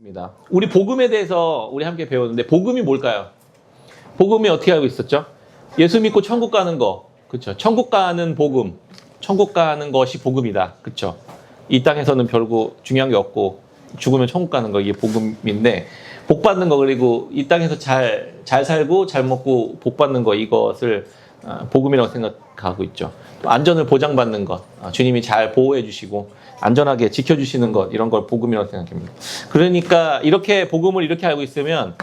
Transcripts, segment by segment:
입니다. 우리 복음에 대해서 우리 함께 배웠는데 복음이 뭘까요? 복음이 어떻게 알고 있었죠? 예수 믿고 천국 가는 거, 그렇죠? 천국 가는 복음, 천국 가는 것이 복음이다, 그렇죠? 이 땅에서는 별거 중요한 게 없고 죽으면 천국 가는 거 이게 복음인데 복 받는 거 그리고 이 땅에서 잘 살고 잘 먹고 복 받는 거 이것을 복음이라고 생각하고 있죠. 또 안전을 보장받는 것, 주님이 잘 보호해 주시고 안전하게 지켜주시는 것 이런 걸 복음이라고 생각합니다. 그러니까 이렇게 복음을 이렇게 알고 있으면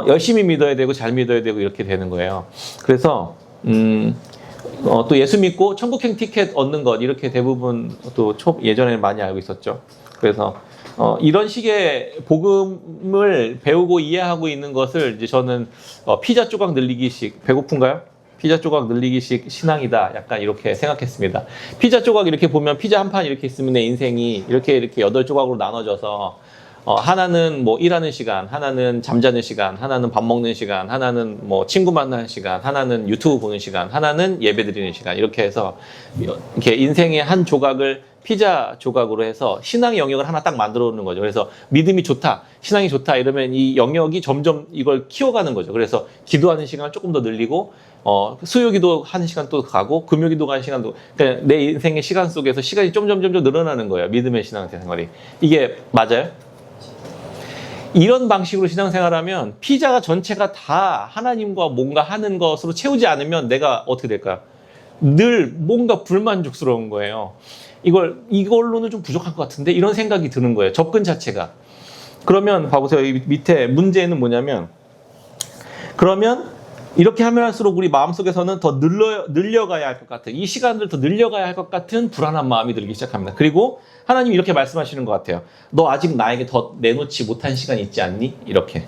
열심히 믿어야 되고 잘 믿어야 되고 이렇게 되는 거예요. 그래서 또 예수 믿고 천국행 티켓 얻는 것 이렇게 대부분 또 예전에 많이 알고 있었죠. 그래서 이런 식의 복음을 배우고 이해하고 있는 것을 이제 저는 피자 조각 늘리기식, 배고픈가요? 피자 조각 늘리기식 신앙이다. 약간 이렇게 생각했습니다. 피자 조각 이렇게 보면 피자 한 판 이렇게 있으면 내 인생이 이렇게 8조각으로 나눠져서 하나는 뭐 일하는 시간, 하나는 잠자는 시간, 하나는 밥 먹는 시간, 하나는 뭐 친구 만나는 시간, 하나는 유튜브 보는 시간, 하나는 예배 드리는 시간 이렇게 해서 이렇게 인생의 한 조각을 피자 조각으로 해서 신앙의 영역을 하나 딱 만들어 놓는 거죠. 그래서 믿음이 좋다, 신앙이 좋다 이러면 이 영역이 점점 이걸 키워가는 거죠. 그래서 기도하는 시간을 조금 더 늘리고 수요기도 하는 시간 또 가고 금요기도 가는 시간도 그러니까 내 인생의 시간 속에서 시간이 점점 늘어나는 거예요. 믿음의 신앙생활이. 이게 맞아요? 이런 방식으로 신앙생활하면 피자가 전체가 다 하나님과 뭔가 하는 것으로 채우지 않으면 내가 어떻게 될까요? 늘 뭔가 불만족스러운 거예요. 이걸로는 좀 부족한 것 같은데 이런 생각이 드는 거예요. 접근 자체가. 그러면 봐보세요. 이 밑에 문제는 뭐냐면 그러면 이렇게 하면 할수록 우리 마음속에서는 더 늘려가야 할 것 같은 이 시간을 더 늘려가야 할 것 같은 불안한 마음이 들기 시작합니다. 그리고 하나님이 이렇게 말씀하시는 것 같아요. 너 아직 나에게 더 내놓지 못한 시간이 있지 않니? 이렇게.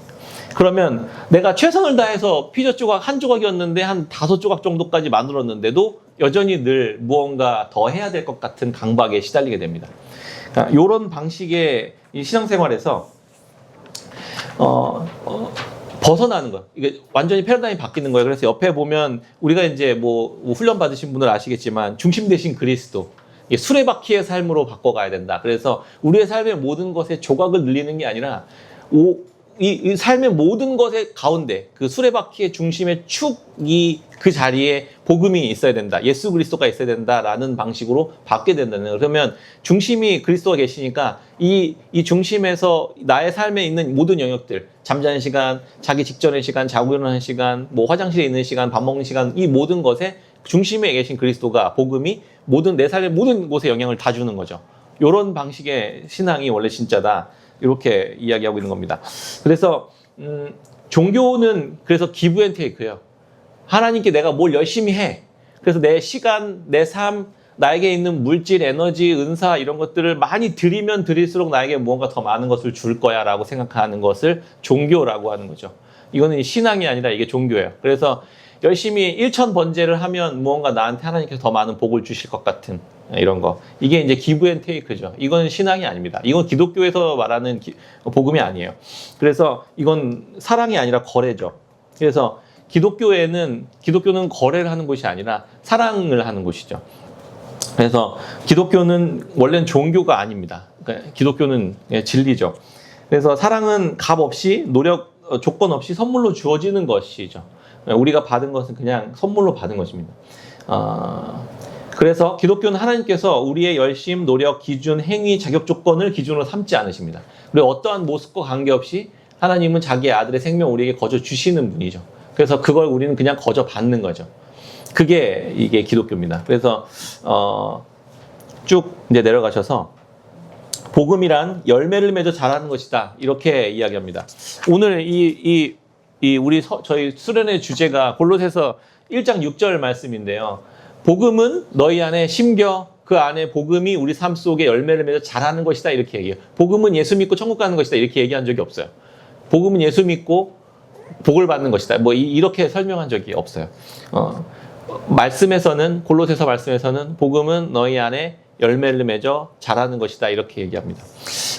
그러면 내가 최선을 다해서 피자 조각 한 조각이었는데 한 5조각 정도까지 만들었는데도 여전히 늘 무언가 더 해야 될 것 같은 강박에 시달리게 됩니다. 그러니까 이런 방식의 이 신앙생활에서 벗어나는 거예요. 이게 완전히 패러다임이 바뀌는 거예요. 그래서 옆에 보면 우리가 이제 뭐 훈련 받으신 분들 아시겠지만 중심 대신 그리스도. 수레바퀴의 삶으로 바꿔가야 된다. 그래서 우리의 삶의 모든 것에 조각을 늘리는 게 아니라 이 삶의 모든 것의 가운데 그 수레바퀴의 중심의 축이 그 자리에 복음이 있어야 된다. 예수 그리스도가 있어야 된다라는 방식으로 바뀌게 된다는 거예요. 그러면 중심이 그리스도가 계시니까 이 중심에서 나의 삶에 있는 모든 영역들, 잠자는 시간, 자기 직전의 시간, 자고 일어나는 시간, 뭐 화장실에 있는 시간, 밥 먹는 시간, 이 모든 것에 중심에 계신 그리스도가 복음이 내 삶의 모든 곳에 영향을 다 주는 거죠. 이런 방식의 신앙이 원래 진짜다. 이렇게 이야기하고 있는 겁니다. 그래서 종교는 그래서 기브 앤 테이크예요. 하나님께 내가 뭘 열심히 해. 그래서 내 시간, 내 삶, 나에게 있는 물질, 에너지, 은사 이런 것들을 많이 드리면 드릴수록 나에게 무언가 더 많은 것을 줄 거야 라고 생각하는 것을 종교라고 하는 거죠. 이거는 신앙이 아니라 이게 종교예요. 그래서 열심히 1000번제를 하면 무언가 나한테 하나님께서 더 많은 복을 주실 것 같은 이런 거. 이게 이제 기브 앤 테이크죠. 이건 신앙이 아닙니다. 이건 기독교에서 말하는 복음이 아니에요. 그래서 이건 사랑이 아니라 거래죠. 그래서 기독교는 거래를 하는 곳이 아니라 사랑을 하는 곳이죠. 그래서 기독교는 원래는 종교가 아닙니다. 그러니까 기독교는 진리죠. 그래서 사랑은 값 없이 조건 없이 선물로 주어지는 것이죠. 우리가 받은 것은 그냥 선물로 받은 것입니다. 그래서 기독교는 하나님께서 우리의 열심, 노력, 기준, 행위, 자격 조건을 기준으로 삼지 않으십니다. 그리고 어떠한 모습과 관계없이 하나님은 자기의 아들의 생명 우리에게 거저 주시는 분이죠. 그래서 그걸 우리는 그냥 거저 받는 거죠. 이게 기독교입니다. 그래서 쭉 이제 내려가셔서 복음이란 열매를 맺어 자라는 것이다. 이렇게 이야기합니다. 오늘 저희 수련의 주제가 골로새서 1장 6절 말씀인데요. 복음은 너희 안에 심겨 그 안에 복음이 우리 삶 속에 열매를 맺어 자라는 것이다. 이렇게 얘기해요. 복음은 예수 믿고 천국 가는 것이다. 이렇게 얘기한 적이 없어요. 복음은 예수 믿고 복을 받는 것이다. 이렇게 설명한 적이 없어요. 골로새서 말씀에서는 복음은 너희 안에 열매를 맺어 자라는 것이다. 이렇게 얘기합니다.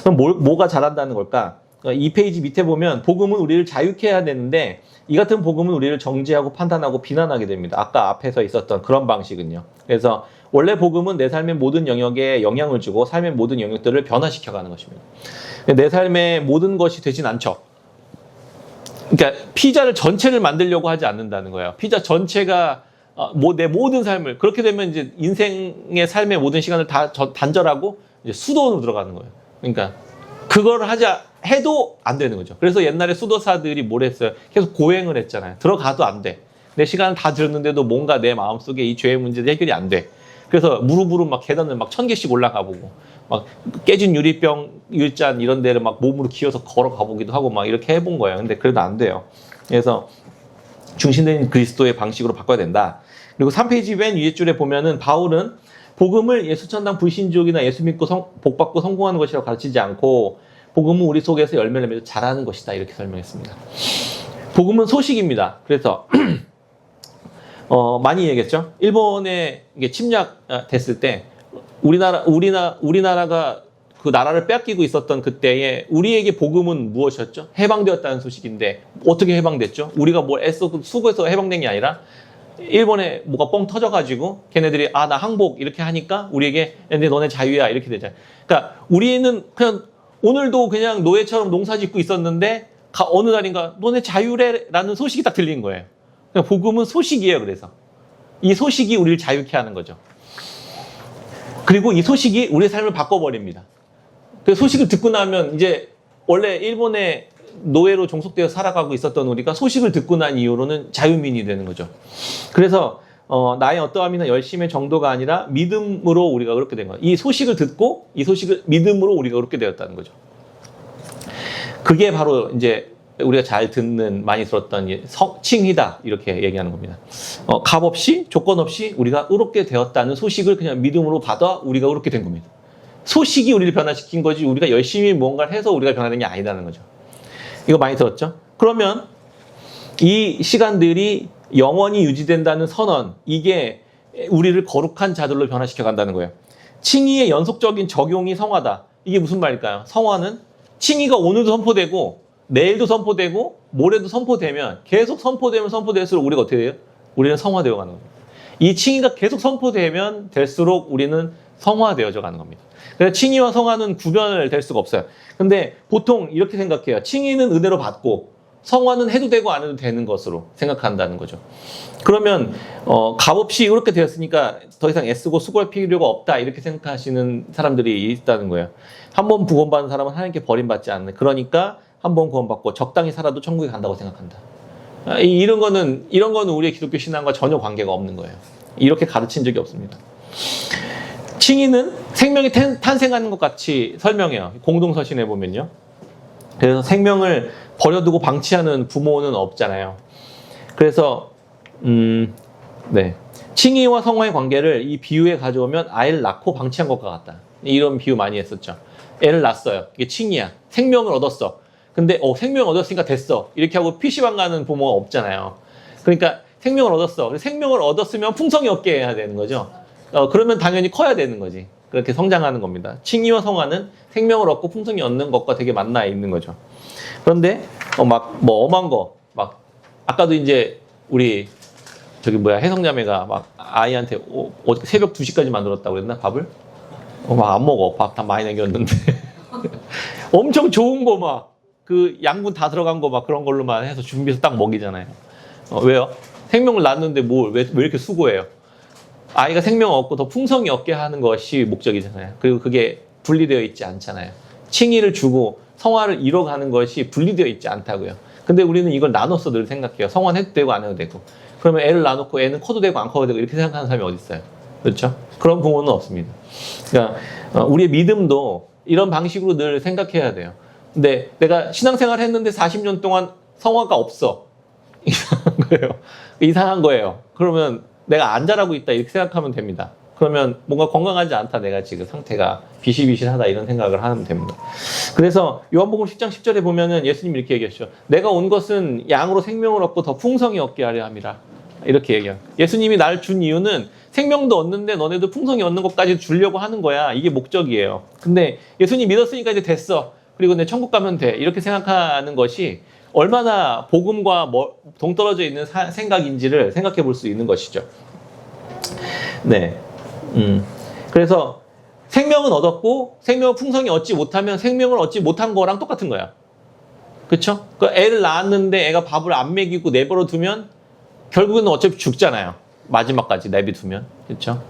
그럼 뭐가 자란다는 걸까? 이 페이지 밑에 보면 복음은 우리를 자유케 해야 되는데 이 같은 복음은 우리를 정죄하고 판단하고 비난하게 됩니다. 아까 앞에서 있었던 그런 방식은요. 그래서 원래 복음은 내 삶의 모든 영역에 영향을 주고 삶의 모든 영역들을 변화시켜가는 것입니다. 내 삶의 모든 것이 되진 않죠. 그러니까 피자를 전체를 만들려고 하지 않는다는 거예요. 피자 전체가 내 모든 삶을, 그렇게 되면 이제 인생의 삶의 모든 시간을 다 단절하고 이제 수도원으로 들어가는 거예요. 그러니까 그걸 해도 안 되는 거죠. 그래서 옛날에 수도사들이 뭘 했어요? 계속 고행을 했잖아요. 들어가도 안 돼. 내 시간을 다 들었는데도 뭔가 내 마음속에 이 죄의 문제도 해결이 안 돼. 그래서 무릎으로 막 계단을 막 1000개씩 올라가 보고, 막 깨진 유리병, 율잔 이런 데를 막 몸으로 기어서 걸어가 보기도 하고 막 이렇게 해본 거예요. 근데 그래도 안 돼요. 그래서 중심된 그리스도의 방식으로 바꿔야 된다. 그리고 3페이지 맨 위에 줄에 보면은 바울은 복음을 예수천당 불신족이나 예수 믿고 복받고 성공하는 것이라고 가르치지 않고 복음은 우리 속에서 열매를 맺어 자라는 것이다. 이렇게 설명했습니다. 복음은 소식입니다. 그래서 많이 얘기했죠. 일본에 이게 침략됐을 때 우리나라가 그 나라를 빼앗기고 있었던 그때에 우리에게 복음은 무엇이었죠? 해방되었다는 소식인데 어떻게 해방됐죠? 우리가 뭘 애써 수고해서 해방된 게 아니라 일본에 뭐가 뻥 터져가지고 걔네들이 나 항복 이렇게 하니까 우리에게 근데 너네 자유야 이렇게 되잖아요. 그러니까 우리는 그냥 오늘도 그냥 노예처럼 농사 짓고 있었는데 어느 날인가 너네 자유래라는 소식이 딱 들린 거예요. 그냥 복음은 소식이에요. 그래서 이 소식이 우리를 자유케 하는 거죠. 그리고 이 소식이 우리의 삶을 바꿔버립니다. 그 소식을 듣고 나면 이제 원래 일본에 노예로 종속되어 살아가고 있었던 우리가 소식을 듣고 난 이후로는 자유민이 되는 거죠. 그래서 나의 어떠함이나 열심의 정도가 아니라 믿음으로 우리가 그렇게 된 거예요. 이 소식을 듣고 이 소식을 믿음으로 우리가 그렇게 되었다는 거죠. 그게 바로 이제 우리가 잘 듣는, 많이 들었던 칭이다 이렇게 얘기하는 겁니다. 값 없이 조건 없이 우리가 의롭게 되었다는 소식을 그냥 믿음으로 받아 우리가 의롭게 된 겁니다. 소식이 우리를 변화시킨 거지 우리가 열심히 뭔가를 해서 우리가 변화된 게 아니라는 거죠. 이거 많이 들었죠? 그러면 이 시간들이 영원히 유지된다는 선언, 이게 우리를 거룩한 자들로 변화시켜 간다는 거예요. 칭의의 연속적인 적용이 성화다. 이게 무슨 말일까요? 성화는 칭의가 오늘도 선포되고 내일도 선포되고 모레도 선포되면 계속 선포되면 선포될수록 우리가 어떻게 돼요? 우리는 성화되어 가는 겁니다. 이 칭의가 계속 선포되면 될수록 우리는 성화되어져 가는 겁니다. 그래서 칭의와 성화는 구별을 될 수가 없어요. 근데 보통 이렇게 생각해요. 칭의는 은혜로 받고 성화는 해도 되고 안 해도 되는 것으로 생각한다는 거죠. 그러면 값없이 이렇게 되었으니까 더 이상 애쓰고 수고할 필요가 없다 이렇게 생각하시는 사람들이 있다는 거예요. 한 번 구원받은 사람은 하나님께 버림받지 않는, 그러니까 한 번 구원받고 적당히 살아도 천국에 간다고 생각한다. 이런 거는 우리의 기독교 신앙과 전혀 관계가 없는 거예요. 이렇게 가르친 적이 없습니다. 칭의는 생명이 탄생하는 것 같이 설명해요. 공동서신에 보면요. 그래서 생명을 버려두고 방치하는 부모는 없잖아요. 그래서 칭의와 성화의 관계를 이 비유에 가져오면 아이를 낳고 방치한 것과 같다. 이런 비유 많이 했었죠. 애를 낳았어요. 이게 칭의야. 생명을 얻었어. 근데 생명을 얻었으니까 됐어. 이렇게 하고 PC방 가는 부모가 없잖아요. 그러니까 생명을 얻었어. 생명을 얻었으면 풍성이 없게 해야 되는 거죠. 그러면 당연히 커야 되는 거지. 그렇게 성장하는 겁니다. 칭의와 성화는 생명을 얻고 풍성이 얻는 것과 되게 만나 있는 거죠. 그런데 엄한 거, 아까도 이제 우리 혜성자매가 막 아이한테 새벽 2시까지 만들었다고 그랬나 밥을? 안 먹어. 밥 다 많이 남겼는데 엄청 좋은 거 그 양분 다 들어간 거 그런 걸로만 해서 준비해서 딱 먹이잖아요. 왜요? 생명을 낳는데 왜 이렇게 수고해요? 아이가 생명을 얻고 더 풍성이 얻게 하는 것이 목적이잖아요. 그리고 그게 분리되어 있지 않잖아요. 칭의를 주고 성화를 이뤄가는 것이 분리되어 있지 않다고요. 근데 우리는 이걸 나눠서 늘 생각해요. 성화는 해도 되고 안 해도 되고. 그러면 애를 낳아놓고 애는 커도 되고 안 커도 되고 이렇게 생각하는 사람이 어디 있어요? 그렇죠? 그런 부모는 없습니다. 그러니까 우리의 믿음도 이런 방식으로 늘 생각해야 돼요. 근데 내가 신앙생활 했는데 40년 동안 성화가 없어. 이상한 거예요. 그러면 내가 안 자라고 있다 이렇게 생각하면 됩니다. 그러면 뭔가 건강하지 않다, 내가 지금 상태가 비실비실하다 이런 생각을 하면 됩니다. 그래서 요한복음 10장 10절에 보면은 예수님이 이렇게 얘기하시죠. 내가 온 것은 양으로 생명을 얻고 더 풍성히 얻게 하려 함이라. 이렇게 얘기해요. 예수님이 날 준 이유는 생명도 얻는데 너네도 풍성히 얻는 것까지 주려고 하는 거야. 이게 목적이에요. 근데 예수님 믿었으니까 이제 됐어. 그리고 내 천국 가면 돼. 이렇게 생각하는 것이 얼마나 복음과 동떨어져 있는 생각인지를 생각해 볼 수 있는 것이죠. 네. 그래서 생명은 얻었고 생명을 풍성히 얻지 못하면 생명을 얻지 못한 거랑 똑같은 거야. 그렇죠? 그 애를 낳았는데 애가 밥을 안 먹이고 내버려 두면 결국은 어차피 죽잖아요. 마지막까지 내비두면. 그렇죠?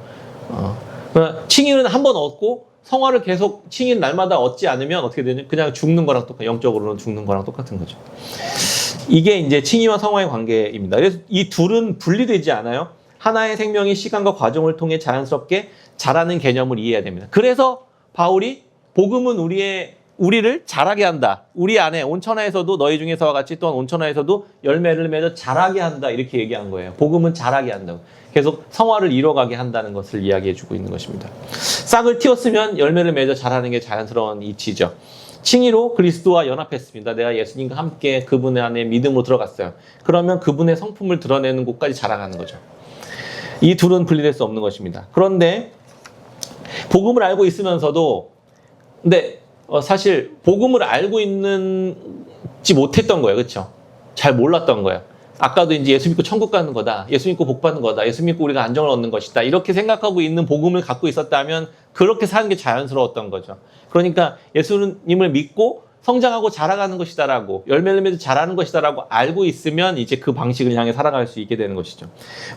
칭의는 한 번 얻고 성화를 계속 칭의는 날마다 얻지 않으면 어떻게 되냐? 그냥 죽는 거랑 영적으로는 죽는 거랑 똑같은 거죠. 이게 이제 칭의와 성화의 관계입니다. 그래서 이 둘은 분리되지 않아요. 하나의 생명이 시간과 과정을 통해 자연스럽게 자라는 개념을 이해해야 됩니다. 그래서 바울이 복음은 우리를 자라게 한다. 우리 안에 온천하에서도 너희 중에서와 같이 또한 온천하에서도 열매를 맺어 자라게 한다. 이렇게 얘기한 거예요. 복음은 자라게 한다고. 계속 성화를 이뤄가게 한다는 것을 이야기해주고 있는 것입니다. 싹을 틔웠으면 열매를 맺어 자라는 게 자연스러운 이치죠. 칭의로 그리스도와 연합했습니다. 내가 예수님과 함께 그분의 안에 믿음으로 들어갔어요. 그러면 그분의 성품을 드러내는 곳까지 자라가는 거죠. 이 둘은 분리될 수 없는 것입니다. 그런데 복음을 알고 있으면서도 근데 사실 복음을 알고 있는지 못했던 거예요. 그렇죠? 잘 몰랐던 거예요. 아까도 이제 예수 믿고 천국 가는 거다. 예수 믿고 복 받는 거다. 예수 믿고 우리가 안정을 얻는 것이다. 이렇게 생각하고 있는 복음을 갖고 있었다면 그렇게 사는 게 자연스러웠던 거죠. 그러니까 예수님을 믿고 성장하고 자라가는 것이다라고 열매를 맺어 자라는 것이다라고 알고 있으면 이제 그 방식을 향해 살아갈 수 있게 되는 것이죠.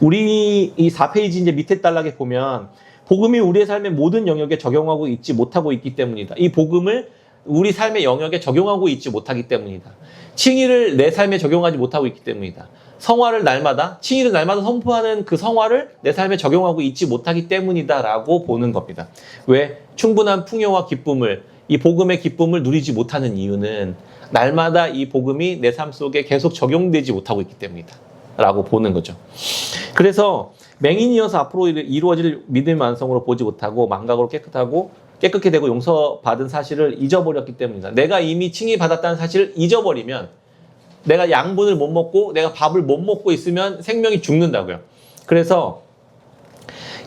우리 이 4페이지 이제 밑에 단락에 보면 복음이 우리의 삶의 모든 영역에 적용하고 있지 못하고 있기 때문이다. 이 복음을 우리 삶의 영역에 적용하고 있지 못하기 때문이다. 칭의를 내 삶에 적용하지 못하고 있기 때문이다. 성화를 날마다, 칭의를 날마다 선포하는 그 성화를 내 삶에 적용하고 있지 못하기 때문이다라고 보는 겁니다. 왜? 충분한 풍요와 기쁨을, 이 복음의 기쁨을 누리지 못하는 이유는 날마다 이 복음이 내 삶 속에 계속 적용되지 못하고 있기 때문이다. 라고 보는 거죠. 그래서 맹인이어서 앞으로 이루어질 믿음의 완성으로 보지 못하고 망각으로 깨끗게 되고 용서받은 사실을 잊어버렸기 때문이다. 내가 이미 칭의 받았다는 사실을 잊어버리면 내가 양분을 못 먹고 내가 밥을 못 먹고 있으면 생명이 죽는다고요. 그래서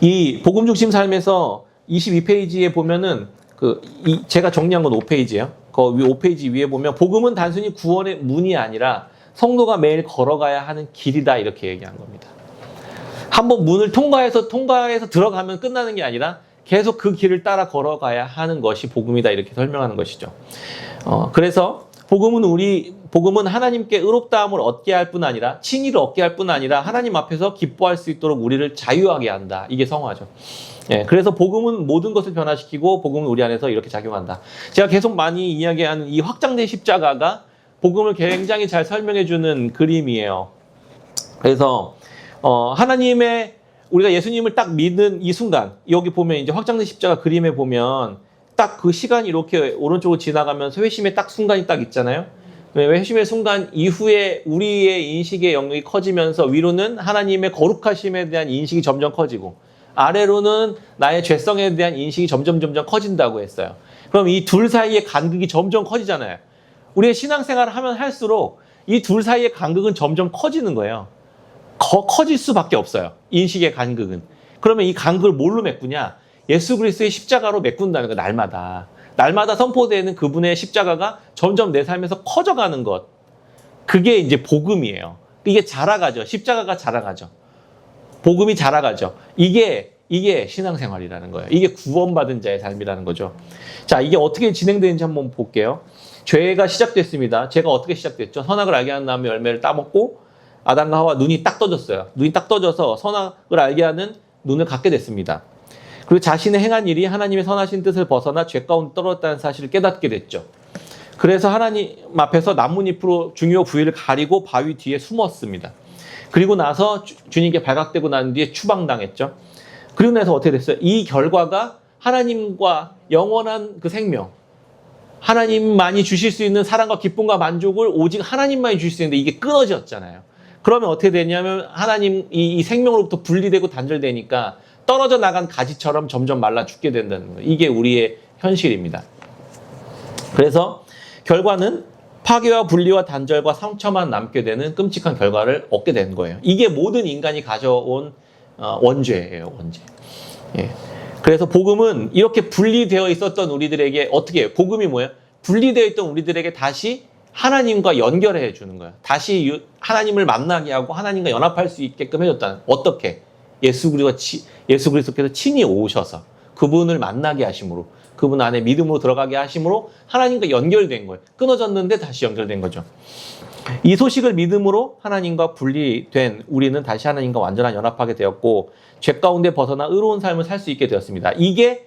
이 복음 중심 삶에서 22페이지에 보면은 제가 정리한 건 5페이지예요. 그 5페이지 위에 보면 복음은 단순히 구원의 문이 아니라 성도가 매일 걸어가야 하는 길이다 이렇게 얘기한 겁니다. 한번 문을 통과해서 들어가면 끝나는 게 아니라 계속 그 길을 따라 걸어가야 하는 것이 복음이다 이렇게 설명하는 것이죠. 그래서 복음은 하나님께 의롭다함을 얻게 할 뿐 아니라 칭의를 얻게 할 뿐 아니라 하나님 앞에서 기뻐할 수 있도록 우리를 자유하게 한다. 이게 성화죠. 예, 그래서 복음은 모든 것을 변화시키고 복음은 우리 안에서 이렇게 작용한다. 제가 계속 많이 이야기하는 이 확장된 십자가가 복음을 굉장히 잘 설명해주는 그림이에요. 그래서 우리가 예수님을 딱 믿는 이 순간, 여기 보면 이제 확장된 십자가 그림에 보면 딱 그 시간이 이렇게 오른쪽으로 지나가면서 회심의 딱 순간이 딱 있잖아요. 회심의 순간 이후에 우리의 인식의 영역이 커지면서 위로는 하나님의 거룩하심에 대한 인식이 점점 커지고 아래로는 나의 죄성에 대한 인식이 점점 커진다고 했어요. 그럼 이 둘 사이의 간극이 점점 커지잖아요. 우리의 신앙생활을 하면 할수록 이 둘 사이의 간극은 점점 커지는 거예요. 커질 수밖에 없어요. 인식의 간극은. 그러면 이 간극을 뭘로 메꾸냐? 예수 그리스도의 십자가로 메꾼다는 거예요. 날마다 선포되는 그분의 십자가가 점점 내 삶에서 커져가는 것. 그게 이제 복음이에요. 이게 자라가죠. 십자가가 자라가죠. 복음이 자라가죠. 이게 신앙생활이라는 거예요. 이게 구원받은 자의 삶이라는 거죠. 자, 이게 어떻게 진행되는지 한번 볼게요. 죄가 시작됐습니다. 죄가 어떻게 시작됐죠? 선악을 알게 하는 다음에 열매를 따먹고 아담과 하와 눈이 딱 떠졌어요. 눈이 딱 떠져서 선악을 알게 하는 눈을 갖게 됐습니다. 그리고 자신의 행한 일이 하나님의 선하신 뜻을 벗어나 죄 가운데 떨어졌다는 사실을 깨닫게 됐죠. 그래서 하나님 앞에서 나뭇잎으로 중요 부위를 가리고 바위 뒤에 숨었습니다. 그리고 나서 주님께 발각되고 난 뒤에 추방당했죠. 그리고 나서 어떻게 됐어요? 이 결과가 하나님과 영원한 그 생명, 하나님만이 주실 수 있는 사랑과 기쁨과 만족을 오직 하나님만이 주실 수 있는데 이게 끊어졌잖아요. 그러면 어떻게 되냐면 하나님 이 생명으로부터 분리되고 단절되니까 떨어져 나간 가지처럼 점점 말라 죽게 된다는 거예요. 이게 우리의 현실입니다. 그래서 결과는 파괴와 분리와 단절과 상처만 남게 되는 끔찍한 결과를 얻게 된 거예요. 이게 모든 인간이 가져온 원죄예요. 원죄. 예. 그래서 복음은 이렇게 분리되어 있었던 우리들에게 어떻게 해요? 복음이 뭐예요? 분리되어 있던 우리들에게 다시 하나님과 연결해 주는 거야. 다시 하나님을 만나게 하고 하나님과 연합할 수 있게끔 해줬다는. 어떻게? 예수 그리스도께서 친히 오셔서 그분을 만나게 하심으로, 그분 안에 믿음으로 들어가게 하심으로 하나님과 연결된 거예요. 끊어졌는데 다시 연결된 거죠. 이 소식을 믿음으로 하나님과 분리된 우리는 다시 하나님과 완전한 연합하게 되었고 죄 가운데 벗어나 의로운 삶을 살 수 있게 되었습니다. 이게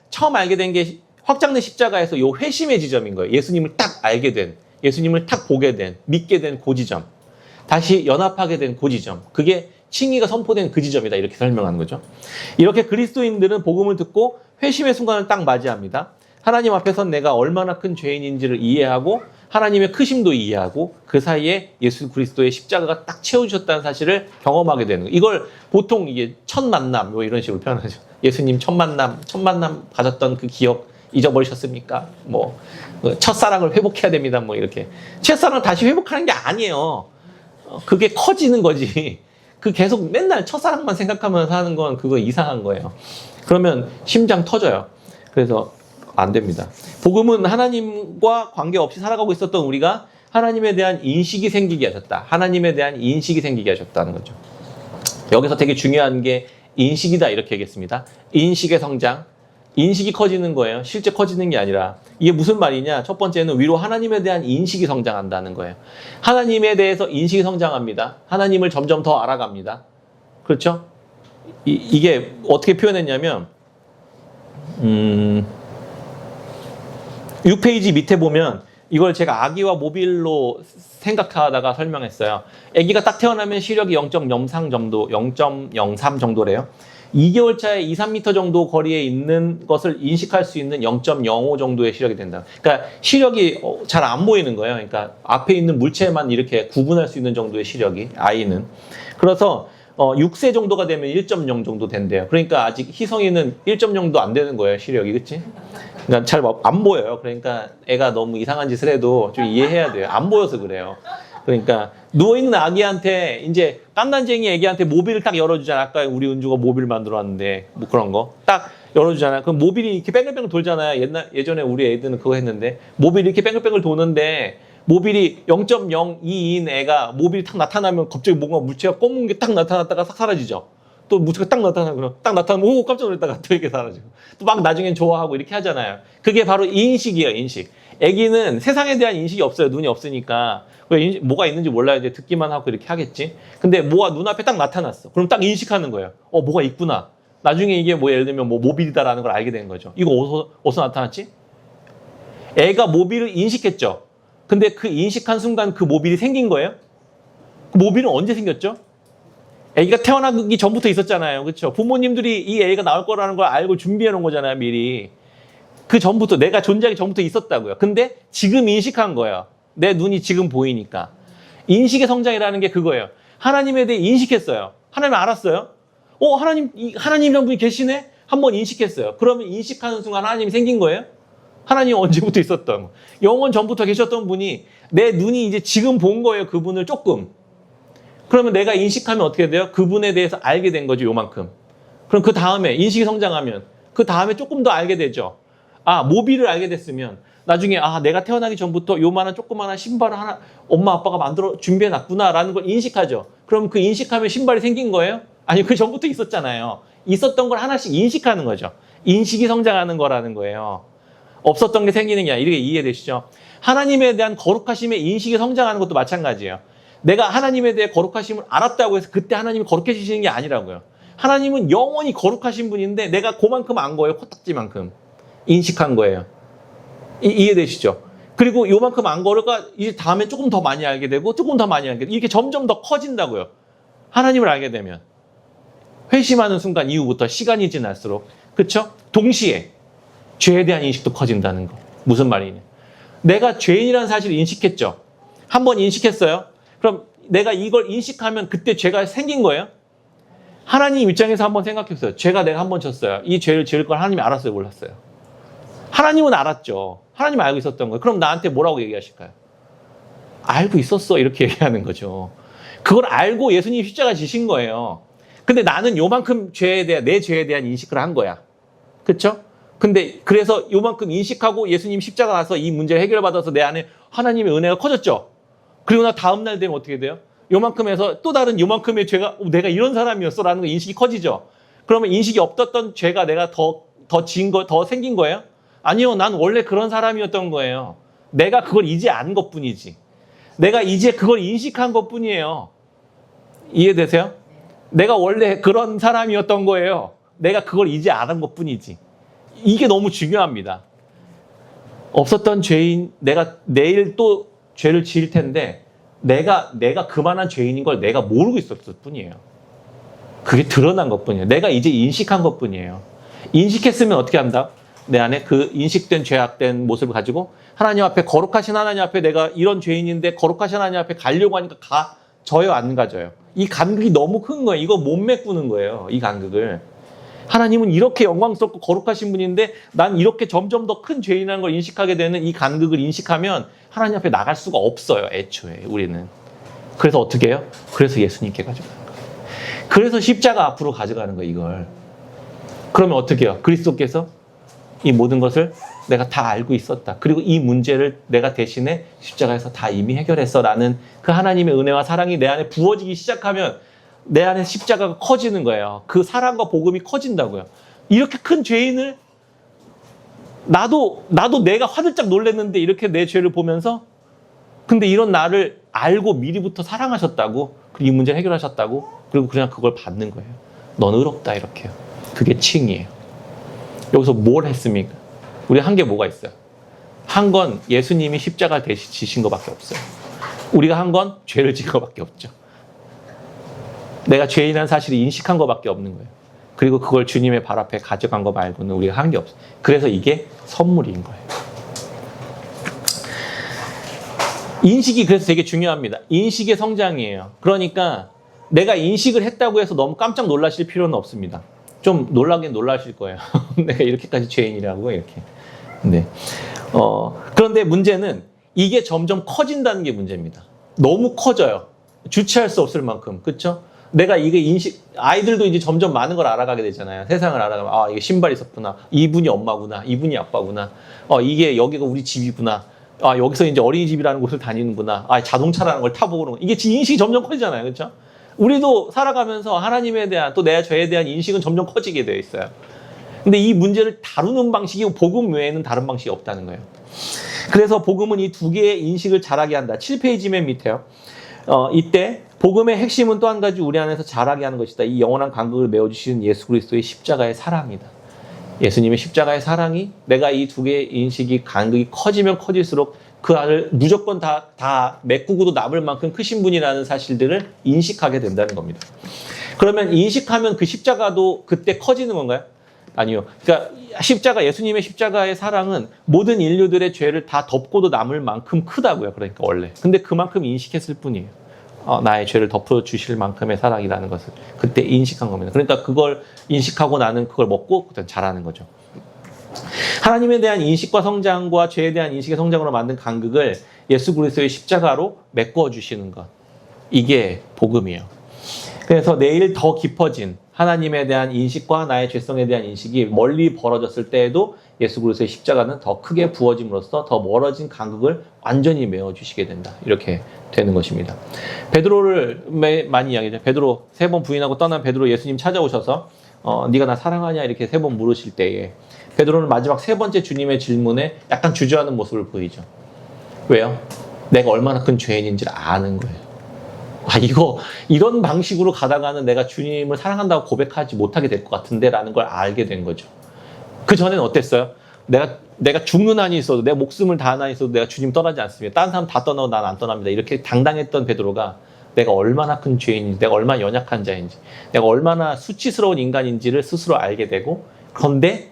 처음 알게 된 게 확장된 십자가에서 요 회심의 지점인 거예요. 예수님을 딱 알게 된, 예수님을 딱 보게 된, 믿게 된 그 지점. 다시 연합하게 된 그 지점. 그게 칭의가 선포된 그 지점이다. 이렇게 설명하는 거죠. 이렇게 그리스도인들은 복음을 듣고 회심의 순간을 딱 맞이합니다. 하나님 앞에선 내가 얼마나 큰 죄인인지를 이해하고 하나님의 크심도 이해하고 그 사이에 예수 그리스도의 십자가가 딱 채워주셨다는 사실을 경험하게 되는 거예요. 이걸 보통 이게 첫 만남 뭐 이런 식으로 표현하죠. 예수님 첫 만남 가졌던 그 기억 잊어버리셨습니까? 뭐 첫사랑을 회복해야 됩니다. 뭐 이렇게 첫사랑을 다시 회복하는 게 아니에요. 그게 커지는 거지. 그 계속 맨날 첫사랑만 생각하면서 하는 건 그거 이상한 거예요. 그러면 심장 터져요. 그래서 안 됩니다. 복음은 하나님과 관계없이 살아가고 있었던 우리가 하나님에 대한 인식이 생기게 하셨다. 하나님에 대한 인식이 생기게 하셨다는 거죠. 여기서 되게 중요한 게 인식이다 이렇게 얘기했습니다. 인식의 성장. 인식이 커지는 거예요. 실제 커지는 게 아니라. 이게 무슨 말이냐? 첫 번째는 위로 하나님에 대한 인식이 성장한다는 거예요. 하나님에 대해서 인식이 성장합니다. 하나님을 점점 더 알아갑니다. 그렇죠? 이게 어떻게 표현했냐면 6페이지 밑에 보면 이걸 제가 아기와 모빌로 생각하다가 설명했어요. 아기가 딱 태어나면 시력이 0.03 정도, 0.03 정도래요. 2개월차에 2, 3m 정도 거리에 있는 것을 인식할 수 있는 0.05 정도의 시력이 된다. 그러니까 시력이 잘 안 보이는 거예요. 그러니까 앞에 있는 물체만 이렇게 구분할 수 있는 정도의 시력이, 아이는. 그래서 6세 정도가 되면 1.0 정도 된대요. 그러니까 아직 희성이는 1.0도 안 되는 거예요, 시력이. 그치? 그러니까 잘 안 보여요. 그러니까 애가 너무 이상한 짓을 해도 좀 이해해야 돼요. 안 보여서 그래요. 그러니까 누워있는 아기한테 이제 깐난쟁이 애기한테 모빌을 딱 열어주잖아. 아까 우리 은주가 모빌 만들어 왔는데 뭐 그런 거 딱 열어주잖아요. 그럼 모빌이 이렇게 뱅글뱅글 돌잖아요. 예전에 우리 애들은 그거 했는데 모빌이 이렇게 뱅글뱅글 도는데 모빌이 0.02인 애가 모빌이 딱 나타나면 갑자기 뭔가 물체가 검은 게 딱 나타났다가 싹 사라지죠. 또 물체가 딱 나타나고 딱 나타나면 오 깜짝 놀랐다가 또 이렇게 사라지고 또 막 나중엔 좋아하고 이렇게 하잖아요. 그게 바로 인식이에요. 인식. 애기는 세상에 대한 인식이 없어요. 눈이 없으니까. 뭐가 있는지 몰라요. 이제 듣기만 하고 이렇게 하겠지. 근데 뭐가 눈앞에 딱 나타났어. 그럼 딱 인식하는 거예요. 뭐가 있구나. 나중에 이게 뭐 예를 들면 뭐 모빌이다라는 걸 알게 되는 거죠. 이거 어디서 나타났지? 애가 모빌을 인식했죠. 근데 그 인식한 순간 그 모빌이 생긴 거예요. 그 모빌은 언제 생겼죠? 애기가 태어나기 전부터 있었잖아요. 그렇죠? 부모님들이 이 애가 나올 거라는 걸 알고 준비해 놓은 거잖아요. 미리. 그 전부터, 내가 존재하기 전부터 있었다고요. 근데 지금 인식한 거예요. 내 눈이 지금 보이니까. 인식의 성장이라는 게 그거예요. 하나님에 대해 인식했어요. 하나님 알았어요. 하나님이란 분이 계시네? 한번 인식했어요. 그러면 인식하는 순간 하나님이 생긴 거예요? 하나님 언제부터 있었던, 영원 전부터 계셨던 분이 내 눈이 이제 지금 본 거예요. 그분을 조금. 그러면 내가 인식하면 어떻게 돼요? 그분에 대해서 알게 된 거죠. 요만큼. 그럼 그 다음에 인식이 성장하면 그 다음에 조금 더 알게 되죠. 모빌을 알게 됐으면 나중에 내가 태어나기 전부터 요만한 조그만한 신발을 하나 엄마 아빠가 만들어 준비해 놨구나라는 걸 인식하죠. 그럼 그 인식하면 신발이 생긴 거예요? 아니, 그 전부터 있었잖아요. 있었던 걸 하나씩 인식하는 거죠. 인식이 성장하는 거라는 거예요. 없었던 게 생기는 게 아니라. 이게 이해되시죠? 하나님에 대한 거룩하심의 인식이 성장하는 것도 마찬가지예요. 내가 하나님에 대해 거룩하심을 알았다고 해서 그때 하나님이 거룩해지시는 게 아니라고요. 하나님은 영원히 거룩하신 분인데 내가 그만큼 안 거예요. 코딱지만큼. 인식한 거예요. 이해되시죠? 그리고 요만큼 안 거를 이제 다음에 조금 더 많이 알게 되고 조금 더 많이 알게 되고 이렇게 점점 더 커진다고요. 하나님을 알게 되면. 회심하는 순간 이후부터 시간이 지날수록. 그렇죠? 동시에 죄에 대한 인식도 커진다는 거. 무슨 말이냐? 내가 죄인이라는 사실을 인식했죠. 한번 인식했어요. 그럼 내가 이걸 인식하면 그때 죄가 생긴 거예요? 하나님 입장에서 한번 생각했어요. 죄가 내가 한번 졌어요. 이 죄를 지을 걸 하나님이 알았어요, 몰랐어요? 하나님은 알았죠. 하나님 알고 있었던 거예요. 그럼 나한테 뭐라고 얘기하실까요? 알고 있었어, 이렇게 얘기하는 거죠. 그걸 알고 예수님이 십자가 지신 거예요. 근데 나는 요만큼 내 죄에 대한 인식을 한 거야. 그렇죠? 근데 그래서 요만큼 인식하고 예수님 십자가 가서 이 문제를 해결받아서 내 안에 하나님의 은혜가 커졌죠. 그리고 나 다음 날 되면 어떻게 돼요? 요만큼 해서 또 다른 요만큼의 죄가 내가 이런 사람이었어라는 거 인식이 커지죠. 그러면 인식이 없었던 죄가 내가 더 생긴 거예요? 아니요. 난 원래 그런 사람이었던 거예요. 내가 그걸 이제 안 것뿐이지. 내가 이제 그걸 인식한 것뿐이에요. 이해되세요? 내가 원래 그런 사람이었던 거예요. 내가 그걸 이제 알은 것뿐이지. 이게 너무 중요합니다. 없었던 죄인, 내가 내일 또 죄를 지을 텐데 내가 그만한 죄인인 걸 내가 모르고 있었을 뿐이에요. 그게 드러난 것뿐이에요. 내가 이제 인식한 것뿐이에요. 인식했으면 어떻게 한다? 내 안에 그 인식된 죄악된 모습을 가지고 하나님 앞에, 거룩하신 하나님 앞에 내가 이런 죄인인데 거룩하신 하나님 앞에 가려고 하니까 가져요, 안 가져요? 이 간극이 너무 큰 거예요. 이거 못 메꾸는 거예요. 이 간극을. 하나님은 이렇게 영광스럽고 거룩하신 분인데 난 이렇게 점점 더 큰 죄인이라는 걸 인식하게 되는 이 간극을 인식하면 하나님 앞에 나갈 수가 없어요. 애초에 우리는. 그래서 어떻게 해요? 그래서 예수님께 가져가는 거예요. 그래서 십자가 앞으로 가져가는 거예요. 이걸. 그러면 어떻게 해요? 그리스도께서 이 모든 것을 내가 다 알고 있었다. 그리고 이 문제를 내가 대신에 십자가에서 다 이미 해결했어라는 그 하나님의 은혜와 사랑이 내 안에 부어지기 시작하면 내 안에 십자가가 커지는 거예요. 그 사랑과 복음이 커진다고요. 이렇게 큰 죄인을 나도 내가 화들짝 놀랐는데 이렇게 내 죄를 보면서 근데 이런 나를 알고 미리부터 사랑하셨다고 그리고 이 문제를 해결하셨다고 그리고 그냥 그걸 받는 거예요. 넌 의롭다 이렇게요. 그게 칭이에요. 여기서 뭘 했습니까? 우리 한 게 뭐가 있어요? 한 건 예수님이 십자가를 대신 지신 것밖에 없어요. 우리가 한 건 죄를 지은 것밖에 없죠. 내가 죄인이라는 사실을 인식한 것밖에 없는 거예요. 그리고 그걸 주님의 발 앞에 가져간 거 말고는 우리가 한 게 없어요. 그래서 이게 선물인 거예요. 인식이 그래서 되게 중요합니다. 인식의 성장이에요. 그러니까 내가 인식을 했다고 해서 너무 깜짝 놀라실 필요는 없습니다. 좀 놀라긴 놀라실 거예요. 내가 이렇게까지 죄인이라고 이렇게. 네. 그런데 문제는 이게 점점 커진다는 게 문제입니다. 너무 커져요. 주체할 수 없을 만큼. 그렇죠? 내가 이게 아이들도 이제 점점 많은 걸 알아가게 되잖아요. 세상을 알아가면, 아, 이게 신발이 있었구나. 이분이 엄마구나. 이분이 아빠구나. 이게 여기가 우리 집이구나. 아, 여기서 이제 어린이집이라는 곳을 다니는구나. 아, 자동차라는 걸 타보고 그런 거. 이게 인식이 점점 커지잖아요. 그렇죠? 우리도 살아가면서 하나님에 대한 또 내 죄에 대한 인식은 점점 커지게 되어 있어요. 근데 이 문제를 다루는 방식이 복음 외에는 다른 방식이 없다는 거예요. 그래서 복음은 이 두 개의 인식을 자라게 한다. 7페이지 맨 밑에요. 이때 복음의 핵심은 또 한 가지 우리 안에서 자라게 하는 것이다. 이 영원한 간극을 메워주시는 예수 그리스도의 십자가의 사랑이다. 예수님의 십자가의 사랑이 내가 이 두 개의 인식이 간극이 커지면 커질수록 그 안을 무조건 다 메꾸고도 남을 만큼 크신 분이라는 사실들을 인식하게 된다는 겁니다. 그러면 인식하면 그 십자가도 그때 커지는 건가요? 아니요. 그러니까 예수님의 십자가의 사랑은 모든 인류들의 죄를 다 덮고도 남을 만큼 크다고요. 그러니까 원래. 근데 그만큼 인식했을 뿐이에요. 나의 죄를 덮어주실 만큼의 사랑이라는 것을 그때 인식한 겁니다. 그러니까 그걸 인식하고 나는 그걸 먹고 그때 자라는 거죠. 하나님에 대한 인식과 성장과 죄에 대한 인식의 성장으로 만든 간극을 예수 그리스도의 십자가로 메꿔 주시는 것. 이게 복음이에요. 그래서 내일 더 깊어진 하나님에 대한 인식과 나의 죄성에 대한 인식이 멀리 벌어졌을 때에도 예수 그리스도의 십자가는 더 크게 부어짐으로써 더 멀어진 간극을 완전히 메워주시게 된다. 이렇게 되는 것입니다. 베드로를 많이 이야기하죠. 베드로 3번 부인하고 떠난 베드로 예수님 찾아오셔서 네가 나 사랑하냐 이렇게 3번 물으실 때에 베드로는 마지막 3번째 주님의 질문에 약간 주저하는 모습을 보이죠. 왜요? 내가 얼마나 큰 죄인인지를 아는 거예요. 이런 방식으로 가다가는 내가 주님을 사랑한다고 고백하지 못하게 될 것 같은데 라는 걸 알게 된 거죠. 그 전에는 어땠어요? 내가 죽는 한이 있어도 내 목숨을 다한 한이 있어도 내가 주님 떠나지 않습니다. 다른 사람 다 떠나고 난 안 떠납니다. 이렇게 당당했던 베드로가 내가 얼마나 큰 죄인인지, 내가 얼마나 연약한 자인지, 내가 얼마나 수치스러운 인간인지를 스스로 알게 되고 그런데